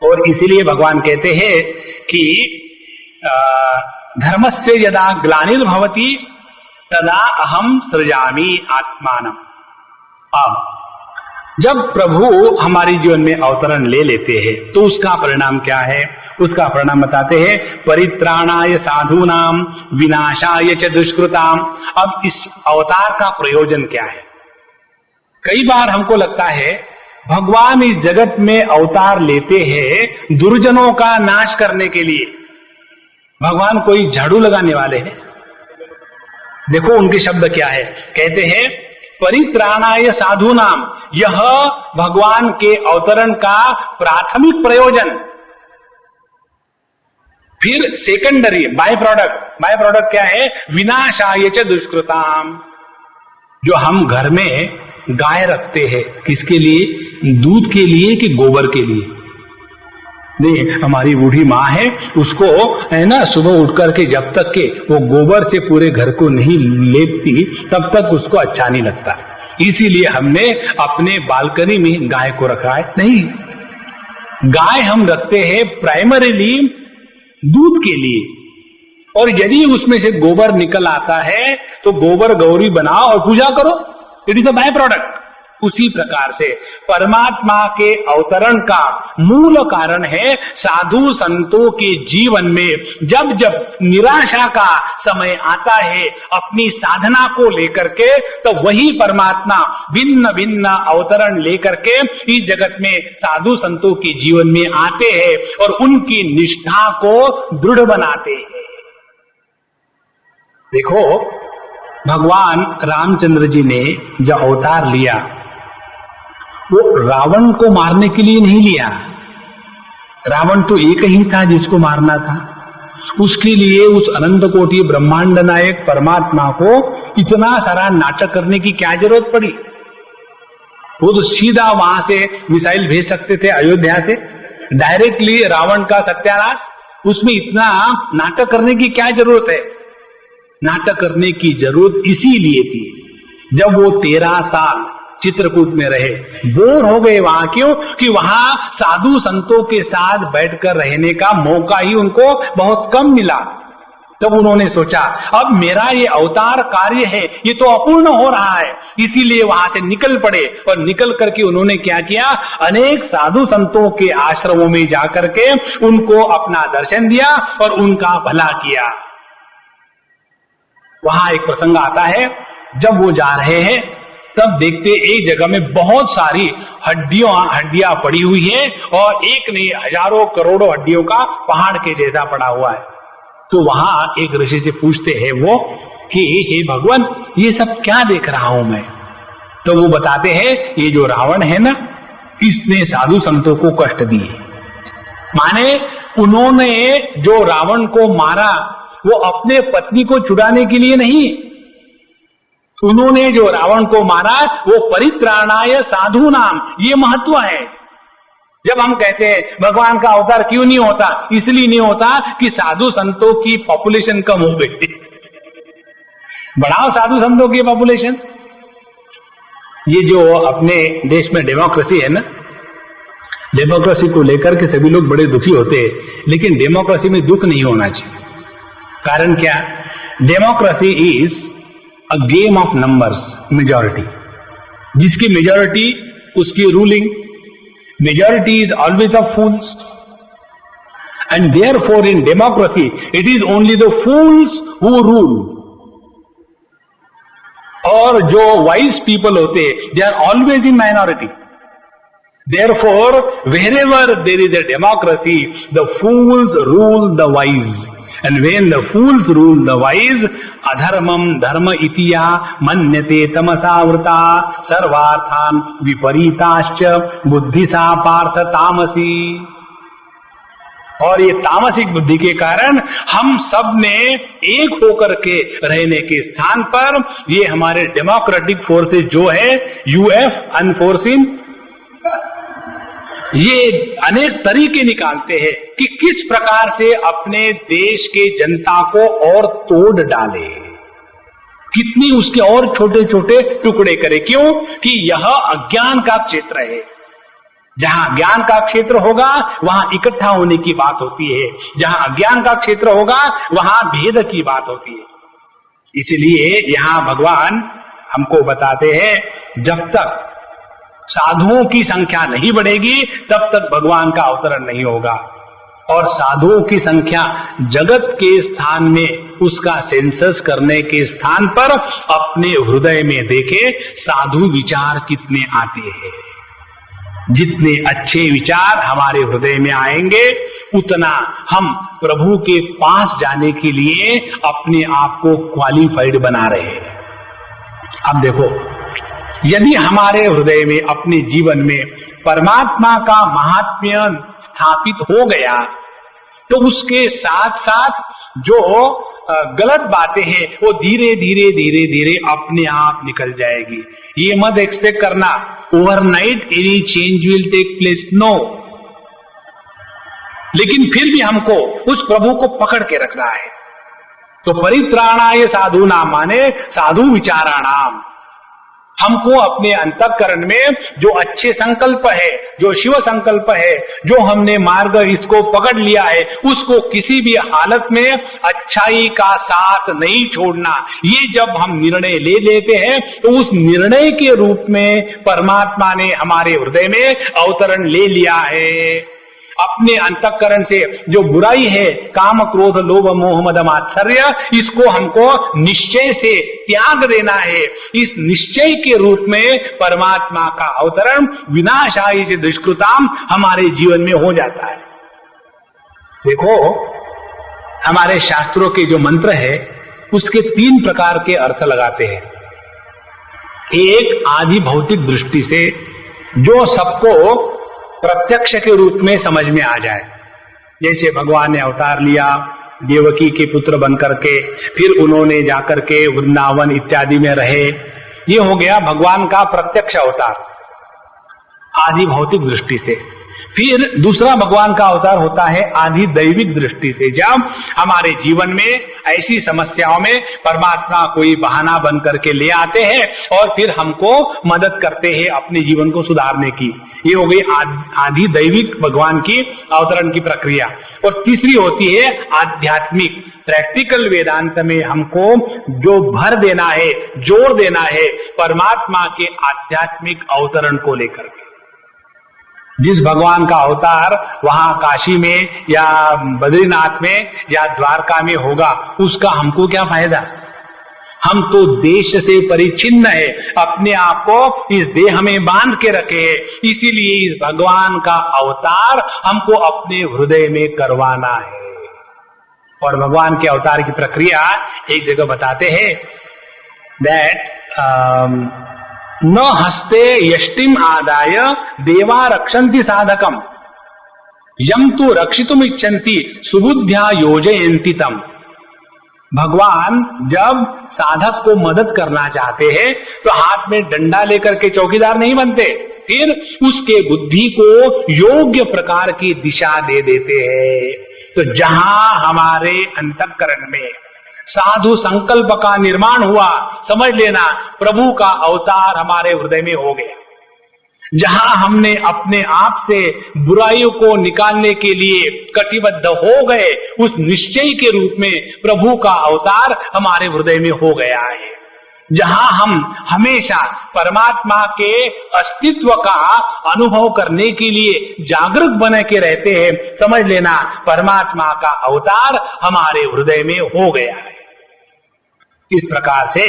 और इसीलिए भगवान कहते हैं कि धर्मस्य यदा ग्लानिर्भवति तदा अहम सृजामि आत्मानम। अब जब प्रभु हमारे जीवन में अवतरण ले लेते हैं तो उसका परिणाम क्या है? उसका परिणाम बताते हैं परित्राणाय साधूनाम विनाशाय च दुष्कृताम। अब इस अवतार का प्रयोजन क्या है? कई बार हमको लगता है भगवान इस जगत में अवतार लेते हैं दुर्जनों का नाश करने के लिए, भगवान कोई झाड़ू लगाने वाले हैं? देखो उनके शब्द क्या है, कहते हैं परित्राणाय साधूनाम, यह भगवान के अवतरण का प्राथमिक प्रयोजन। फिर सेकेंडरी बाय प्रोडक्ट क्या है, विनाशाय च दुष्कृताम। जो हम घर में गाय रखते हैं, किसके लिए? दूध के लिए कि गोबर के लिए? नहीं, हमारी बूढ़ी माँ है, उसको है ना सुबह उठ करके जब तक के वो गोबर से पूरे घर को नहीं लेपती तब तक उसको अच्छा नहीं लगता। इसीलिए हमने अपने बालकनी में गाय को रखा है। नहीं, गाय हम रखते हैं प्राइमरीली दूध के लिए, और यदि उसमें से गोबर निकल आता है तो गोबर गौरी बनाओ और पूजा करो, it is a by product. उसी प्रकार से परमात्मा के अवतरण का मूल कारण है साधु संतों के जीवन में जब जब निराशा का समय आता है अपनी साधना को लेकर के, तो वही परमात्मा भिन्न भिन्न अवतरण लेकर के इस जगत में साधु संतों के जीवन में आते हैं और उनकी निष्ठा को दृढ़ बनाते हैं। देखो, भगवान रामचंद्र जी ने जो अवतार लिया वो रावण को मारने के लिए नहीं लिया। रावण तो एक ही था जिसको मारना था। उसके लिए उस अनंत कोटि ब्रह्मांड नायक परमात्मा को इतना सारा नाटक करने की क्या जरूरत पड़ी? वो तो सीधा वहां से मिसाइल भेज सकते थे अयोध्या से, डायरेक्टली रावण का सत्यानाश। उसमें इतना नाटक करने की क्या जरूरत है? नाटक करने की जरूरत इसीलिए थी जब वो 13 साल चित्रकूट में रहे, बोर हो गए वहां। क्यों? कि वहां साधु संतों के साथ बैठकर रहने का मौका ही उनको बहुत कम मिला। तब उन्होंने सोचा अब मेरा ये अवतार कार्य है ये तो अपूर्ण हो रहा है, इसीलिए वहां से निकल पड़े। और निकल करके उन्होंने क्या किया, अनेक साधु संतों के आश्रमों में जाकर के उनको अपना दर्शन दिया और उनका भला किया। वहां एक प्रसंग आता है, जब वो जा रहे हैं तब देखते एक जगह में बहुत सारी हड्डियां पड़ी हुई हैं और एक नहीं हजारों करोड़ों हड्डियों का पहाड़ के जैसा पड़ा हुआ है। तो वहां एक ऋषि से पूछते हैं वो कि हे भगवान, ये सब क्या देख रहा हूं मैं? तो वो बताते हैं ये जो रावण है ना, इसने साधु संतों को कष्ट दिए। माने उन्होंने जो रावण को मारा वो अपने पत्नी को छुड़ाने के लिए नहीं, उन्होंने जो रावण को मारा वो परित्राणाय साधु नाम, ये महत्व है। जब हम कहते हैं भगवान का अवतार क्यों नहीं होता, इसलिए नहीं होता कि साधु संतों की पॉपुलेशन कम हो गई। बढ़ाओ साधु संतों की पॉपुलेशन। ये जो अपने देश में डेमोक्रेसी है ना, डेमोक्रेसी को लेकर के सभी लोग बड़े दुखी होते हैं, लेकिन डेमोक्रेसी में दुख नहीं होना चाहिए। कारण क्या? Democracy is a game of numbers, majority. जिसकी मेजॉरिटी उसकी ruling. Majority is always of fools and therefore in democracy it is only the fools who rule. और जो वाइज पीपल होते हैं they are always in minority. Therefore wherever there is a democracy the fools rule the wise, and when the fools rule the wise, adharmam dharma itiya manyate tamasavruta sarvarthan viparitascha buddhisa partha tamasi। और ये तामसिक बुद्धि के कारण हम सब ने एक होकर के रहने के स्थान पर ये हमारे डेमोक्रेटिक फोर्सेज जो है यूएफ अनफोर्सिन, ये अनेक तरीके निकालते हैं कि किस प्रकार से अपने देश के जनता को और तोड़ डाले, कितनी उसके और छोटे छोटे टुकड़े करे। क्यों? कि यह अज्ञान का क्षेत्र है। जहां ज्ञान का क्षेत्र होगा वहां इकट्ठा होने की बात होती है, जहां अज्ञान का क्षेत्र होगा वहां भेद की बात होती है। इसलिए यहां भगवान हमको बताते हैं जब तक साधुओं की संख्या नहीं बढ़ेगी तब तक भगवान का अवतरण नहीं होगा। और साधुओं की संख्या जगत के स्थान में उसका सेंसस करने के स्थान पर अपने हृदय में देखे साधु विचार कितने आते हैं। जितने अच्छे विचार हमारे हृदय में आएंगे उतना हम प्रभु के पास जाने के लिए अपने आप को क्वालिफाइड बना रहे हैं। अब देखो, यदि हमारे हृदय में अपने जीवन में परमात्मा का महात्म्य स्थापित हो गया तो उसके साथ साथ जो गलत बातें हैं वो धीरे धीरे धीरे धीरे अपने आप निकल जाएगी। ये मत एक्सपेक्ट करना overnight any change will take place, no. लेकिन फिर भी हमको उस प्रभु को पकड़ के रखना है। तो परित्राणाय साधु नाम माने साधु विचाराणाम, हमको अपने अंतःकरण में जो अच्छे संकल्प है, जो शिव संकल्प है, जो हमने मार्ग इसको पकड़ लिया है, उसको किसी भी हालत में अच्छाई का साथ नहीं छोड़ना। ये जब हम निर्णय ले लेते हैं तो उस निर्णय के रूप में परमात्मा ने हमारे हृदय में अवतरण ले लिया है। अपने अंतःकरण से जो बुराई है, काम क्रोध लोभ मोह मद मात्सर्य, इसको हमको निश्चय से त्याग देना है। इस निश्चय के रूप में परमात्मा का अवतरण विनाशाय च दुष्कृताम हमारे जीवन में हो जाता है। देखो, हमारे शास्त्रों के जो मंत्र है उसके 3 प्रकार के अर्थ लगाते हैं। एक आदि भौतिक दृष्टि से, जो सबको प्रत्यक्ष के रूप में समझ में आ जाए, जैसे भगवान ने अवतार लिया देवकी के पुत्र बनकर के, फिर उन्होंने जाकर के वृंदावन इत्यादि में रहे, ये हो गया भगवान का प्रत्यक्ष अवतार आदि भौतिक दृष्टि से। फिर दूसरा भगवान का अवतार होता है आदि दैविक दृष्टि से, जब हमारे जीवन में ऐसी समस्याओं में परमात्मा कोई बहाना बन करके ले आते हैं और फिर हमको मदद करते हैं अपने जीवन को सुधारने की। ये हो गई आदि दैविक भगवान की अवतरण की प्रक्रिया। और तीसरी होती है आध्यात्मिक, प्रैक्टिकल वेदांत में हमको जो भर देना है, जोर देना है परमात्मा के आध्यात्मिक अवतरण को लेकर के। जिस भगवान का अवतार वहां काशी में या बद्रीनाथ में या द्वारका में होगा, उसका हमको क्या फायदा? हम तो देश से परिचिन्न है, अपने आप को इस देह में बांध के रखे हैं। इसीलिए इस भगवान का अवतार हमको अपने हृदय में करवाना है। और भगवान के अवतार की प्रक्रिया एक जगह बताते हैं दैट न हस्ते यष्टिम आदाय देवा रक्षन्ति साधकम यम तु रक्षितुम इच्छन्ति सुबुद्ध्या योजयन्ति तम। भगवान जब साधक को मदद करना चाहते हैं तो हाथ में डंडा लेकर के चौकीदार नहीं बनते, फिर उसके बुद्धि को योग्य प्रकार की दिशा दे देते हैं। तो जहां हमारे अंतःकरण में साधु संकल्प का निर्माण हुआ, समझ लेना प्रभु का अवतार हमारे हृदय में हो गया। जहां हमने अपने आप से बुराइयों को निकालने के लिए कटिबद्ध हो गए, उस निश्चय के रूप में प्रभु का अवतार हमारे हृदय में हो गया है। जहां हम हमेशा परमात्मा के अस्तित्व का अनुभव करने के लिए जागरूक बने के रहते हैं, समझ लेना परमात्मा का अवतार हमारे हृदय में हो गया है। इस प्रकार से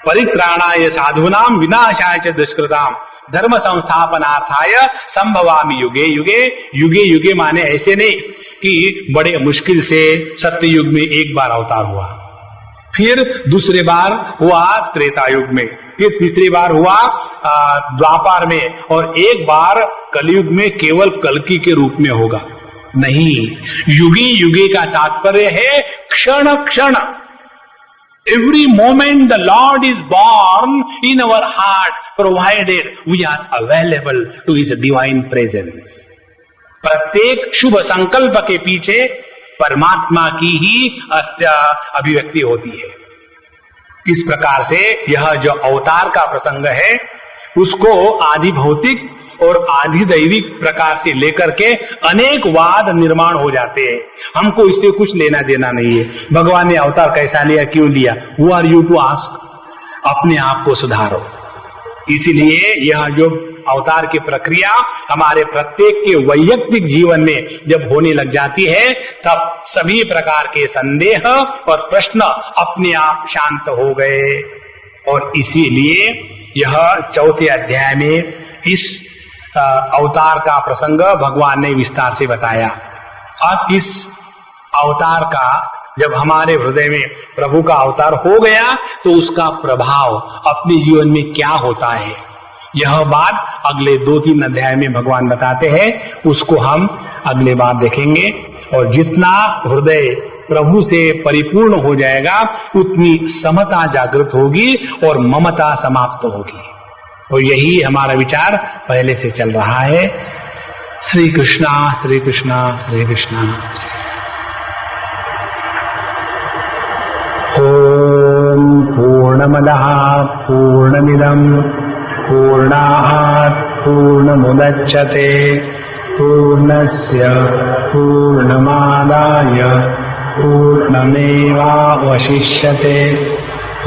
परित्राणाय साधूनाम विनाशाय च दुष्कृताम धर्म संस्थापनार्थाय संभवामि युगे युगे। युगे युगे माने ऐसे नहीं कि बड़े मुश्किल से सत्य युग में एक बार अवतार हुआ, फिर दूसरे बार हुआ त्रेता युग में, फिर तीसरी बार हुआ द्वापर में, और एक बार कलयुग में केवल कल्कि के रूप में होगा। नहीं, युगे युगे का तात्पर्य है क्षण क्षण। Every moment the Lord is born in our heart, provided we are available to His divine presence. प्रत्येक शुभ संकल्प के पीछे परमात्मा की ही अभिव्यक्ति होती है। इस प्रकार से यह जो अवतार का प्रसंग है उसको आदि भौतिक और आदि दैविक प्रकार से लेकर के अनेक वाद निर्माण हो जाते हैं। हमको इससे कुछ लेना देना नहीं है। भगवान ने अवतार कैसा लिया, क्यों लिया, Who are you to ask? अपने आप को सुधारो। इसीलिए यह जो अवतार की प्रक्रिया हमारे प्रत्येक के वैयक्तिक जीवन में जब होने लग जाती है, तब सभी प्रकार के संदेह और प्रश्न अपने आप शांत हो गए। और इसीलिए यह चौथे अध्याय में इस अवतार का प्रसंग भगवान ने विस्तार से बताया। अब इस अवतार का जब हमारे हृदय में प्रभु का अवतार हो गया तो उसका प्रभाव अपने जीवन में क्या होता है, यह बात अगले 2-3 अध्याय में भगवान बताते हैं। उसको हम अगले बार देखेंगे। और जितना हृदय प्रभु से परिपूर्ण हो जाएगा उतनी समता जागृत होगी और ममता समाप्त होगी। और यही हमारा विचार पहले से चल रहा है। श्री कृष्णा श्री कृष्णा श्री कृष्णा। ओम पूर्णमदः पूर्णमिदं पूर्णात् पूर्णमुदच्यते पूर्णस्य पूर्णमादाय पूर्णमेवावशिष्यते।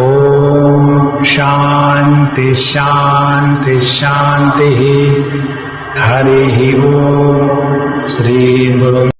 ओम शांति शांति शांति। हरि ओम। श्री गुरु